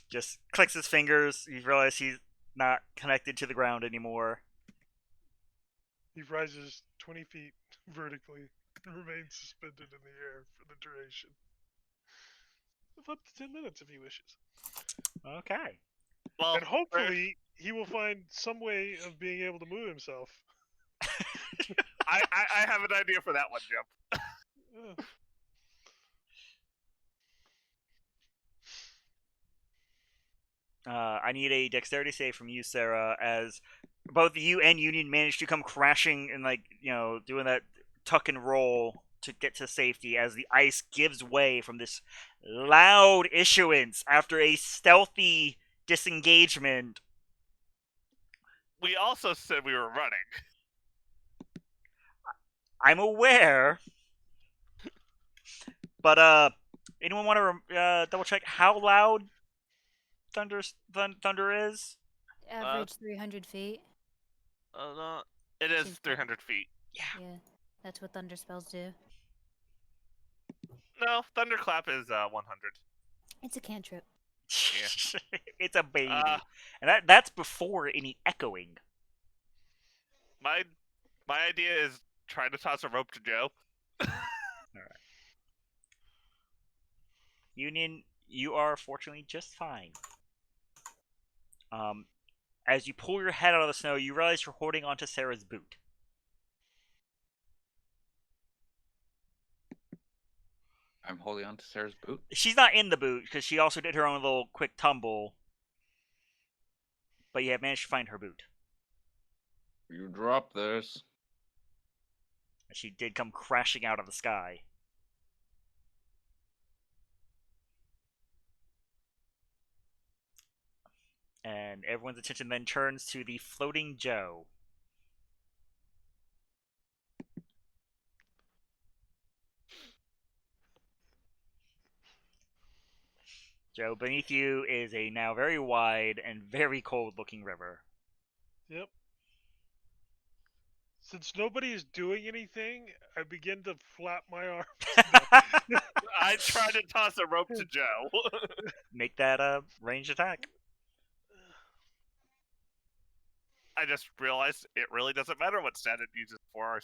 Just clicks his fingers. You realize he's not connected to the ground anymore.
He rises 20 feet vertically and remains suspended in the air for the duration of up to 10 minutes if he wishes.
Okay.
Well,
And hopefully, he will find some way of being able to move himself.
I have an idea for that one, Jim.
I need a dexterity save from you, Sarah, as both you and Union manage to come crashing and, doing that tuck and roll to get to safety as the ice gives way from this loud issuance after a stealthy disengagement.
We also said we were running.
I'm aware, but anyone want to double check how loud thunder is?
Average 300 feet.
No, it is
Seems
300 feet.
Yeah.
Yeah, that's what thunder spells do.
No, Thunderclap is 100.
It's a cantrip.
It's a baby, and that's before any echoing.
My idea is try to toss a rope to Joe.
All right. Union, you are fortunately just fine. As you pull your head out of the snow, you realize you're holding onto Sarah's boot.
I'm holding on to Sarah's boot.
She's not in the boot because she also did her own little quick tumble. But you have managed to find her boot.
You dropped this.
She did come crashing out of the sky. And everyone's attention then turns to the floating Joe. Joe, beneath you is a now very wide and very cold-looking river.
Yep. Since nobody is doing anything, I begin to flap my arms.
I tried to toss a rope to Joe.
Make that a ranged attack.
I just realized it really doesn't matter what stat it uses for our.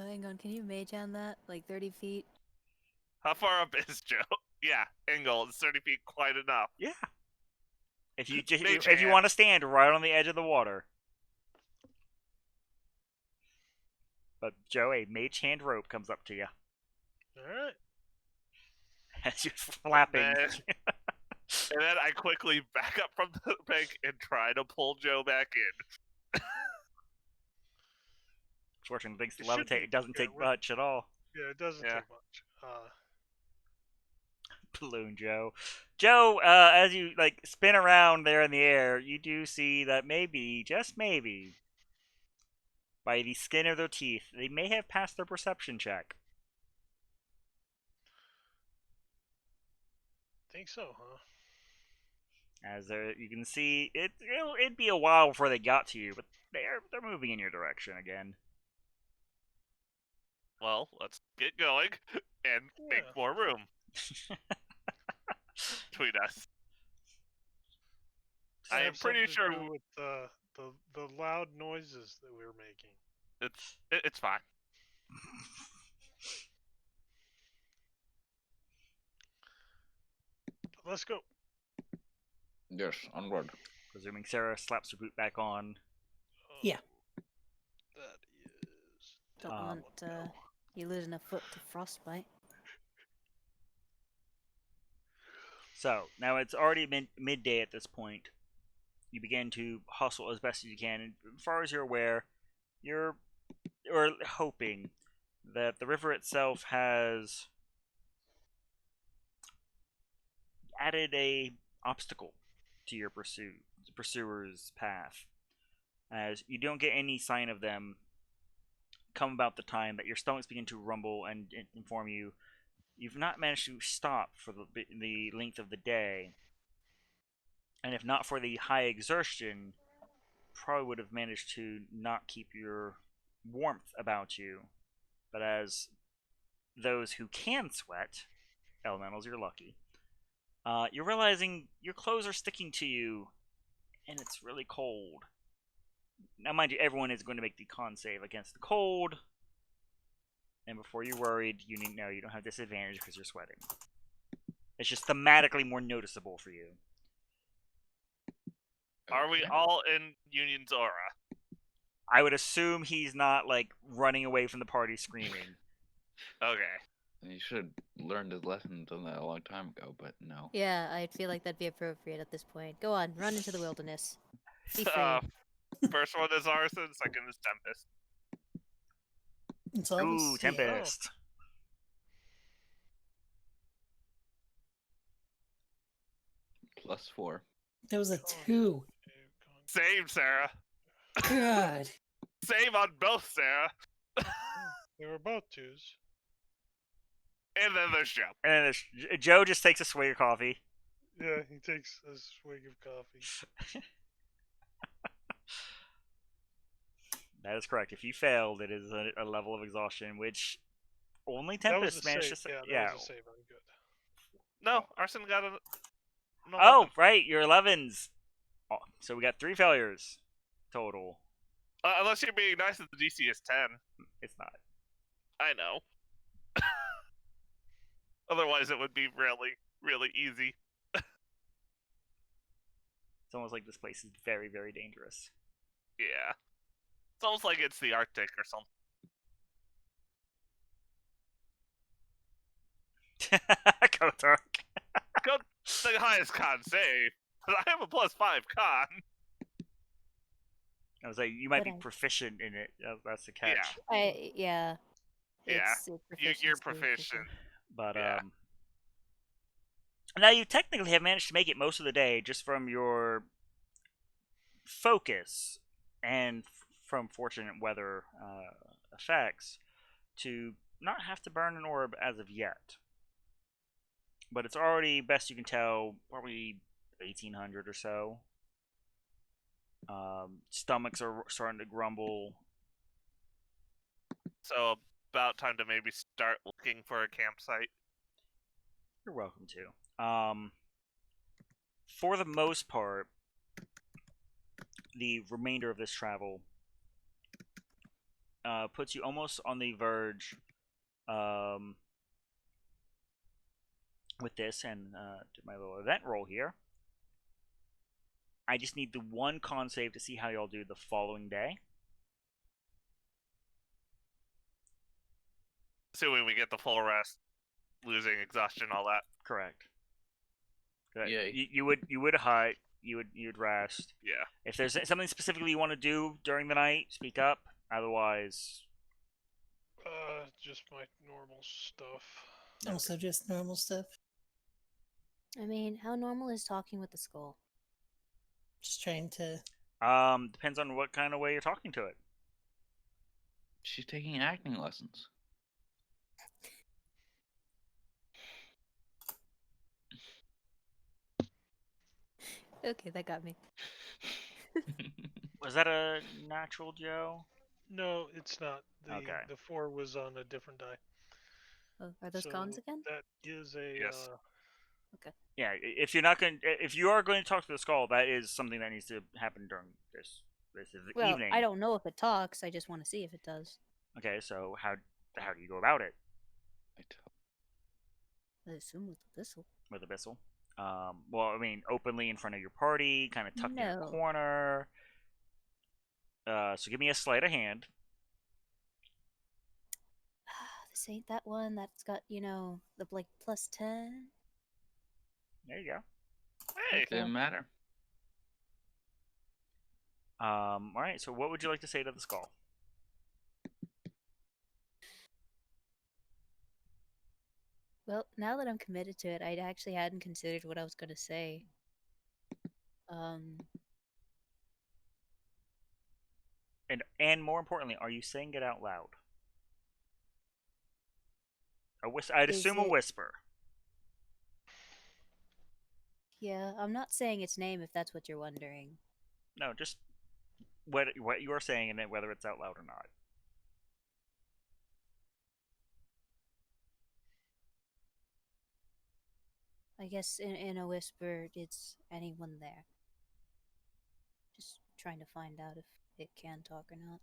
Hang on, can you mage on that? Like 30 feet?
How far up is Joe? Yeah, angle is 30 feet quite enough.
Yeah. If you
Mage hand.
want to stand right on the edge of the water. But Joe, a mage hand rope comes up to you
Alright.
as you're flapping.
And then I quickly back up from the bank and try to pull Joe back in.
Fortunately, thanks to
It should
levitate,
be-
it doesn't
yeah,
take much at all.
Yeah, it doesn't
Yeah.
take much.
balloon, Joe. Joe, as you like spin around there in the air, you do see that maybe, just maybe, by the skin of their teeth, they may have passed their perception check.
Think so, huh?
As you can see, it'd be a while before they got to you, but they're moving in your direction again.
Well, let's get going and make
Yeah.
more room between us. I am
Have
pretty
something to
sure
do with the loud noises that we were making.
it's fine.
Let's go.
Yes, onward.
Presuming Sarah slaps her boot back on.
Yeah.
That is.
Don't want you losing a foot to frostbite.
So now it's already midday at this point. You begin to hustle as best as you can, and as far as you're aware, you're hoping that the river itself has added a obstacle to your pursuer's path, as you don't get any sign of them come about the time that your stomachs begin to rumble and inform you you've not managed to stop for the length of the day, and if not for the high exertion, probably would have managed to not keep your warmth about you. But as those who can sweat, elementals, you're lucky. You're realizing your clothes are sticking to you, and it's really cold. Now, mind you, everyone is going to make the con save against the cold. And before you're worried, you know you don't have disadvantage because you're sweating. It's just thematically more noticeable for you.
Are we all in Union's aura?
I would assume he's not, like, running away from the party screaming.
Okay.
He should have learned his lesson done that a long time ago, but no.
Yeah, I feel like that'd be appropriate at this point. Go on, run into the wilderness. Be free.
First one is arson, second is tempest.
It's obvious,
Ooh, Tempest.
+4.
That was a 2.
Same, Sarah.
God.
Same on both, Sarah.
They were both 2s.
And then there's Joe.
And Joe just takes a swig of coffee.
Yeah, he takes a swig of coffee.
That is correct. If you failed, it is a level of exhaustion, which only
That was
Tempest
a
managed
save.
to...
Yeah, that was a save. I'm good.
No, Arson got a... No
Oh,
weapon.
right, your 11s. Oh, so we got 3 failures total.
Unless you're being nice, the DC is 10.
It's not.
I know. Otherwise, it would be really, really easy.
It's almost like this place is very, very dangerous.
Yeah. It's almost like it's the Arctic or something.
Go dark.
Go the highest con save. But I have a +5 con.
I was like, you might
But
be
I-
proficient in it. That's the catch.
Yeah. You're proficient.
But
Yeah.
now you technically have managed to make it most of the day just from your focus and from fortunate weather effects to not have to burn an orb as of yet. But it's already, best you can tell, probably 1800 or so. Stomachs are starting to grumble.
So about time to maybe start looking for a campsite.
You're welcome to. For the most part, the remainder of this travel puts you almost on the verge with this, and do my little event roll here. I just need the one con save to see how y'all do the following day.
Assuming we get the full rest, losing exhaustion, all that.
Correct. Good.
Yay.
You would hide. You'd rest.
Yeah.
If there's something specifically you want to do during the night, speak up. Otherwise,
Just my normal stuff.
Also, just normal stuff.
I mean, how normal is talking with the skull?
Just trying to.
Depends on what kind of way you're talking to it.
She's taking acting lessons.
Okay, that got me.
Was that a natural, Joe?
No, it's not.
Okay.
The 4 was on a different die.
Oh, are those
So
cons again?
that is a
Yes.
Yeah, if you're not going, if you are going to talk to the skull, that is something that needs to happen during this
Well,
evening.
I don't know if it talks. I just want to see if it does.
Okay, so how do you go about it
I assume with the whistle.
with a Bissell? Well, I mean, openly in front of your party, kind of tucked in a
No.
corner. So give me a sleight of hand.
This ain't that one that's got, the like +10.
There you go.
Hey,
Okay.
Didn't matter.
All right. So what would you like to say to the skull?
Well, now that I'm committed to it, I actually hadn't considered what I was gonna say.
And more importantly, are you saying it out loud? I'd
Is
assume a
it-
whisper.
Yeah, I'm not saying its name if that's what you're wondering.
No, just what you are saying and then whether it's out loud or not.
I guess in a whisper, it's anyone there. Just trying to find out if it can talk or not.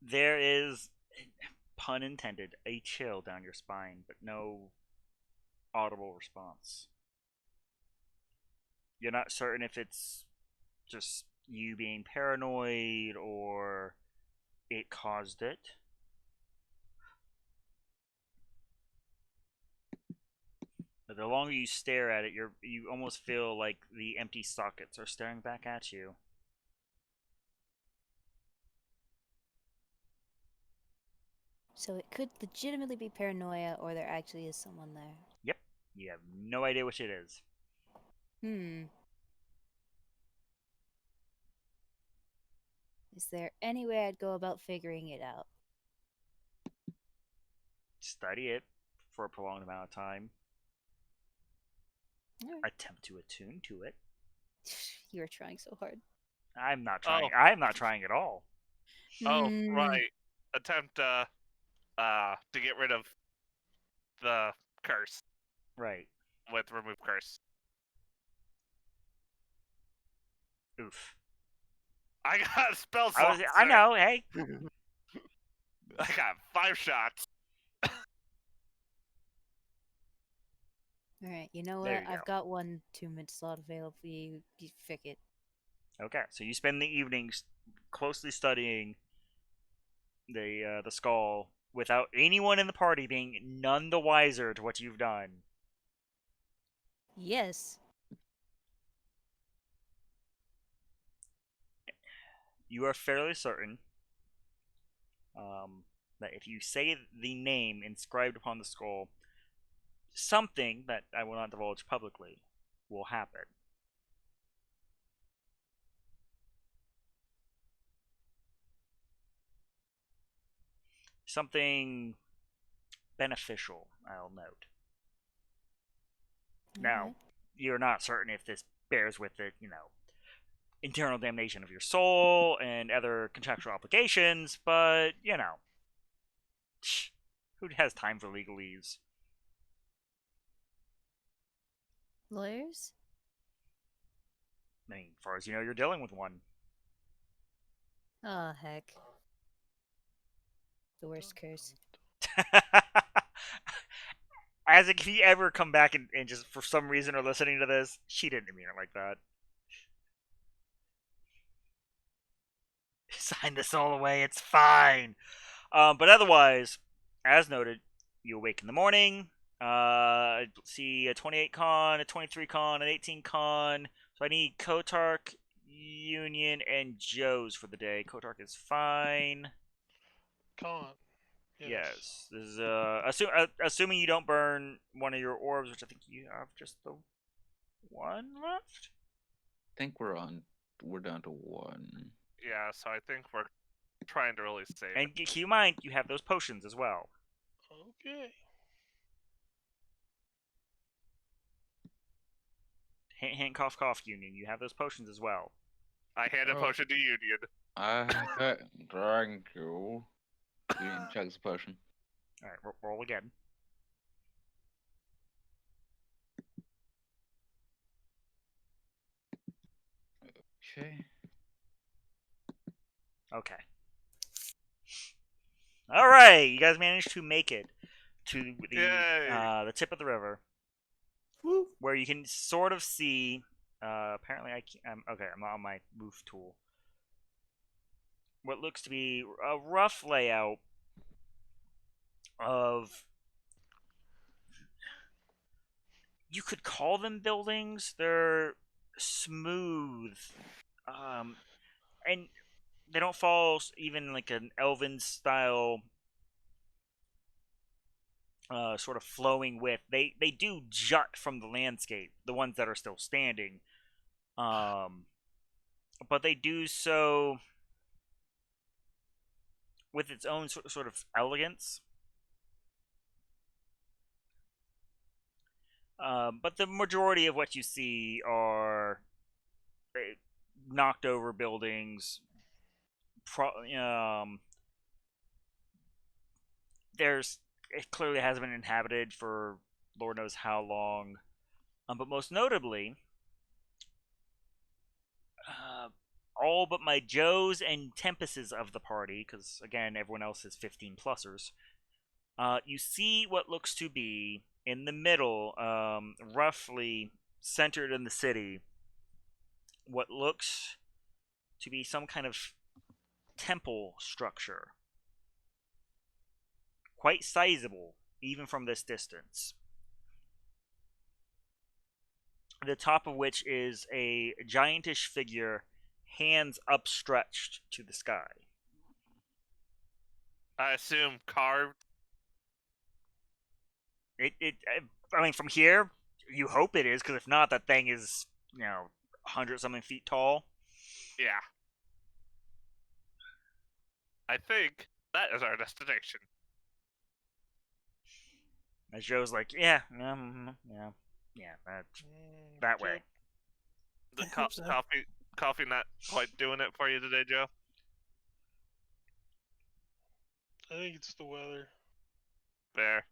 There is, pun intended, a chill down your spine, but no audible response. You're not certain if it's just you being paranoid or it caused it. But the longer you stare at it, you almost feel like the empty sockets are staring back at you.
So it could legitimately be paranoia, or there actually is someone there.
Yep. You have no idea which it is.
Is there any way I'd go about figuring it out?
Study it for a prolonged amount of time.
Alright.
Attempt to attune to it.
You were trying so hard.
I'm not trying.
Oh.
I'm not trying at all.
Oh,
Hmm.
right. Attempt to get rid of the curse
Right.
with remove curse.
Oof.
I got a spell
I
slot.
I know. Hey.
I got 5 shots.
Alright, you know
There
what?
you
I've
go.
got 1 2-minute slot available for you. You fick it.
Okay. So you spend the evenings closely studying the skull without anyone in the party being none the wiser to what you've done.
Yes.
You are fairly certain that if you say the name inscribed upon the skull, something that I will not divulge publicly will happen. Something beneficial, I'll note. Now,
Alright.
you're not certain if this bears with it, internal damnation of your soul and other contractual obligations, but, who has time for legalese?
Lawyers?
I mean, as far as you know, you're dealing with one.
Oh, heck. The worst curse.
As if he ever come back and just for some reason are listening to this, she didn't mean it like that. Sign this all away, it's fine. But otherwise, as noted, you awake in the morning. See a 28 con, a 23 con, an 18 con. So I need Kotark, Union, and Joe's for the day. Kotark is fine.
Con.
Yes. This is assuming you don't burn one of your orbs, which I think you have just the one left.
I think we're down to one.
Yeah, so I think we're trying to really save
And
it.
keep in mind, you have those potions as well.
Okay.
Hint, hint, cough, cough, Union. You have those potions as well.
I hand a
Oh.
potion to Union.
Thank you. Union chugs the potion.
All right, roll again.
Okay.
Okay. All right, you guys managed to make it to the tip of the river,
Woo.
where you can sort of see. Apparently, I can't. Okay, I'm on my move tool. What looks to be a rough layout of. You could call them buildings. They're smooth, and they don't follow even like an elven style sort of flowing width. They do jut from the landscape, the ones that are still standing, but they do so with its own sort of elegance. But the majority of what you see are knocked over buildings. It clearly hasn't been inhabited for Lord knows how long. But most notably, all but my Joes and Tempests of the party, because again, everyone else is 15 plussers. You see what looks to be in the middle, roughly centered in the city, what looks to be some kind of temple structure. Quite sizable, even from this distance. The top of which is a giantish figure, hands upstretched to the sky.
I assume carved.
I mean, from here, you hope it is, because if not, that thing is, 100 something feet tall.
Yeah. I think that is our destination.
As Joe's like, yeah, that way.
The
I hope so.
coffee not quite doing it for you today, Joe?
I think it's the weather.
Fair.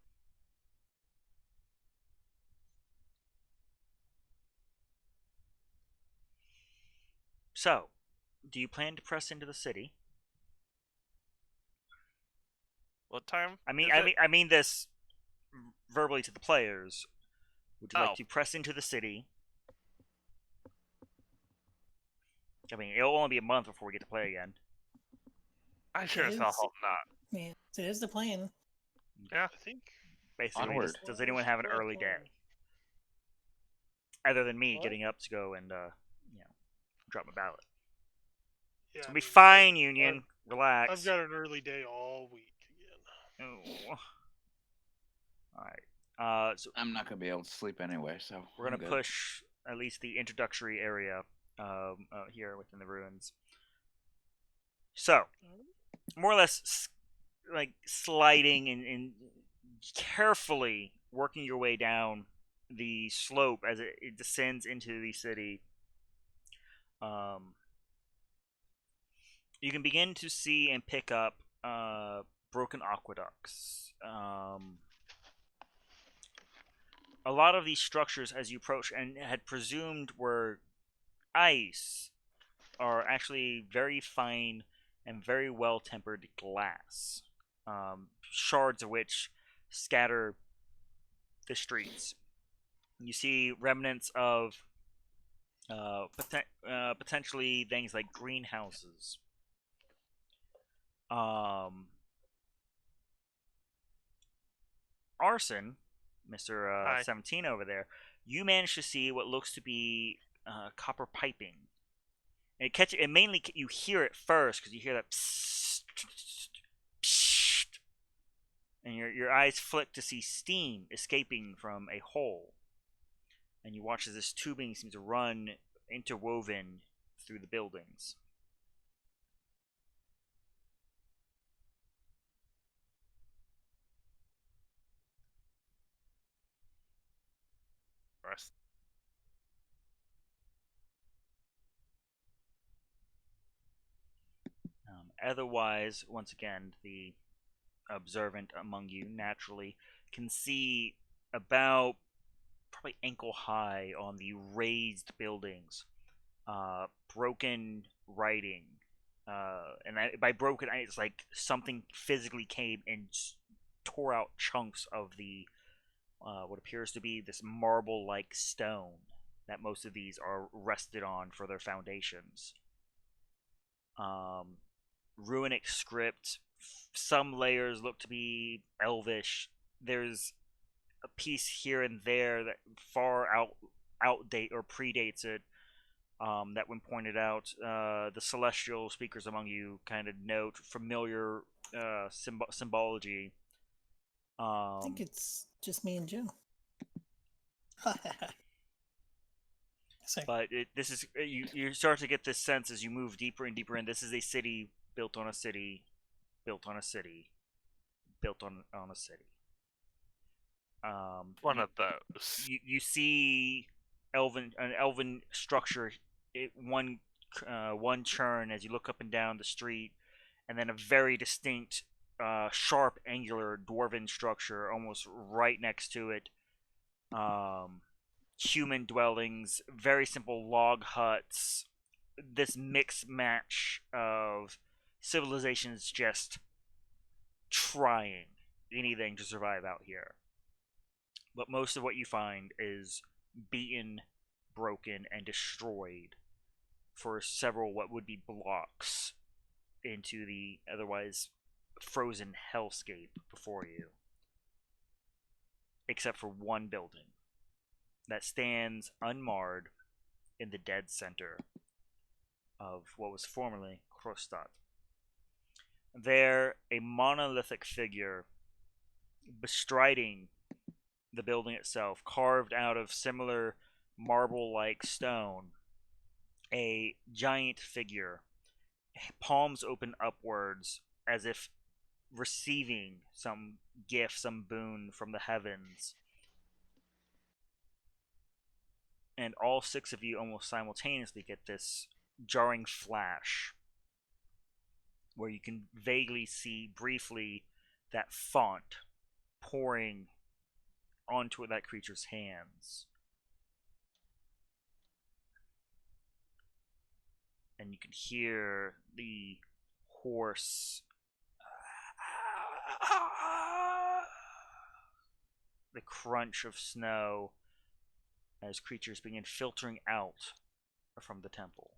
So, do you plan to press into the city?
What time?
I mean,
is it?
I mean this verbally to the players. Would you
Oh.
like to press into the city? I mean, it'll only be a month before we get to play again.
I sure as hell hope not.
Yeah, it is the plan.
Yeah.
I think.
Basically,
Onward.
does anyone have an early day? Other than me getting up to go and, drop my ballot.
Yeah,
It'll be fine, Union. Relax.
I've got an early day all week again.
Oh. Alright. So
I'm not gonna be able to sleep anyway, so
we're
I'm
gonna
good.
push at least the introductory area here within the ruins. So, more or less, like sliding and carefully working your way down the slope as it descends into the city. You can begin to see and pick up broken aqueducts. A lot of these structures, as you approach and had presumed were ice, are actually very fine and very well tempered glass, shards of which scatter the streets. You see remnants of potentially things like greenhouses. Arson, Mr. 17 over there, you managed to see what looks to be copper piping. And it mainly you hear it first because you hear that psst, psst, and your eyes flick to see steam escaping from a hole, and you watch as this tubing seems to run interwoven through the buildings.
Rest.
Otherwise, once again, the observant among you naturally can see about probably ankle high on the raised buildings, broken writing, and by broken, it's like something physically came and tore out chunks of the what appears to be this marble-like stone that most of these are rested on for their foundations. Runic script. Some layers look to be elvish. There's a piece here and there that far outdate or predates it. That when pointed out, the celestial speakers among you kind of note familiar symbology.
I think it's just me and Joe. Sorry.
But this is you start to get this sense as you move deeper and deeper in. This is a city built on a city, built on a city, built on a city.
One of those.
You see an elven structure, one churn as you look up and down the street, and then a very distinct, sharp, angular dwarven structure almost right next to it. Human dwellings, very simple log huts. This mix match of civilizations just trying anything to survive out here. But most of what you find is beaten, broken, and destroyed for several what would be blocks into the otherwise frozen hellscape before you. Except for one building that stands unmarred in the dead center of what was formerly Krostadt. There, a monolithic figure bestriding the building itself, carved out of similar marble-like stone, a giant figure, palms open upwards as if receiving some gift, some boon from the heavens. And all six of you almost simultaneously get this jarring flash where you can vaguely see briefly that font pouring onto that creature's hands. And you can hear the hoarse the crunch of snow as creatures begin filtering out from the temple.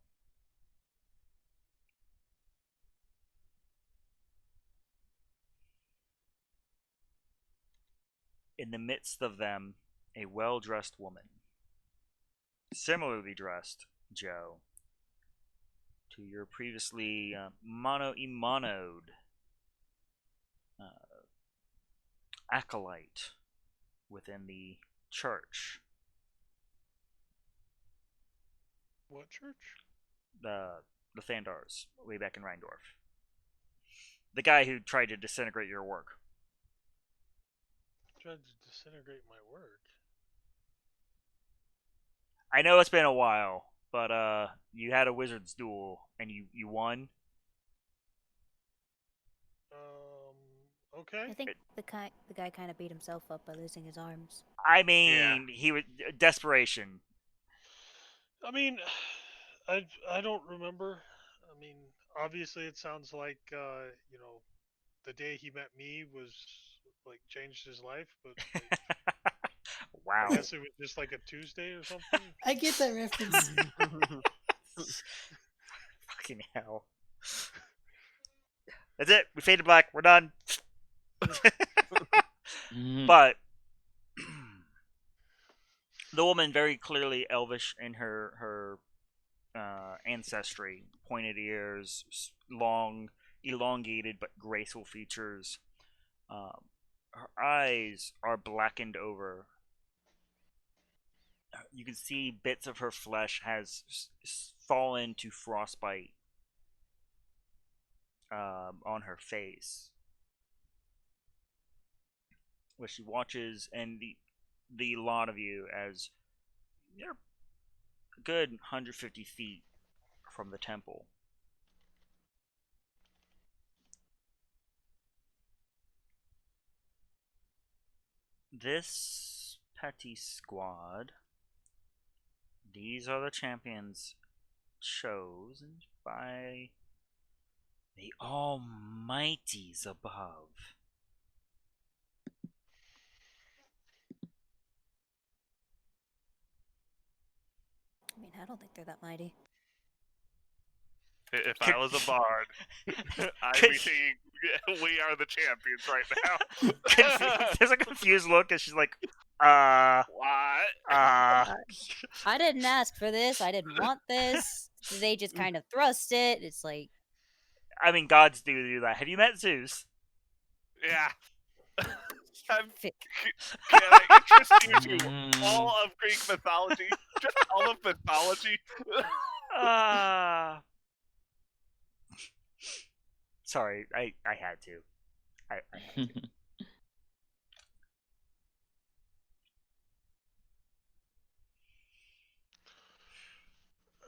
In the midst of them, a well-dressed woman. Similarly dressed, Joe, to your previously mono-immonoed acolyte within the church.
What church?
The Thandars, way back in Rheindorf. The guy who tried to disintegrate your work.
Tried to disintegrate my work.
I know it's been a while, but you had a wizard's duel and you won.
Okay.
I think the guy kind of beat himself up by losing his arms.
I mean, he was desperation.
I mean, I don't remember. I mean, obviously it sounds like the day he met me was like changed his life, but like,
Wow.
I guess it was just like a Tuesday or something.
I get that reference.
Fucking hell. That's it. We faded black. We're done. But the woman, very clearly elvish in her ancestry, pointed ears, long, elongated but graceful features, her eyes are blackened over. You can see bits of her flesh has fallen to frostbite on her face. Where she watches, and the lot of you, as you're a good 150 feet from the temple. This petty squad, these are the champions chosen by the almighties above.
I mean, I don't think they're that mighty.
If I was a bard, I'd be thinking, we are the champions right now.
There's a confused look, and she's like,
What?
I didn't ask for this. I didn't want this. They just kind of thrust it. It's like,
I mean, gods do that. Have you met Zeus?
Yeah.
Fick.
Can I interest you to all of Greek mythology? Just all of mythology?
Sorry, I had to. I had to.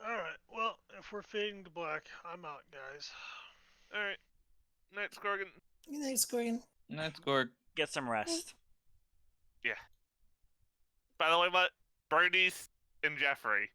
Alright, well, if we're fading to black, I'm out, guys.
Alright. Night, Scorgan.
Good night, Scorgan.
That's good.
Get some rest.
Yeah. By the way, what? Bernice and Jeffrey,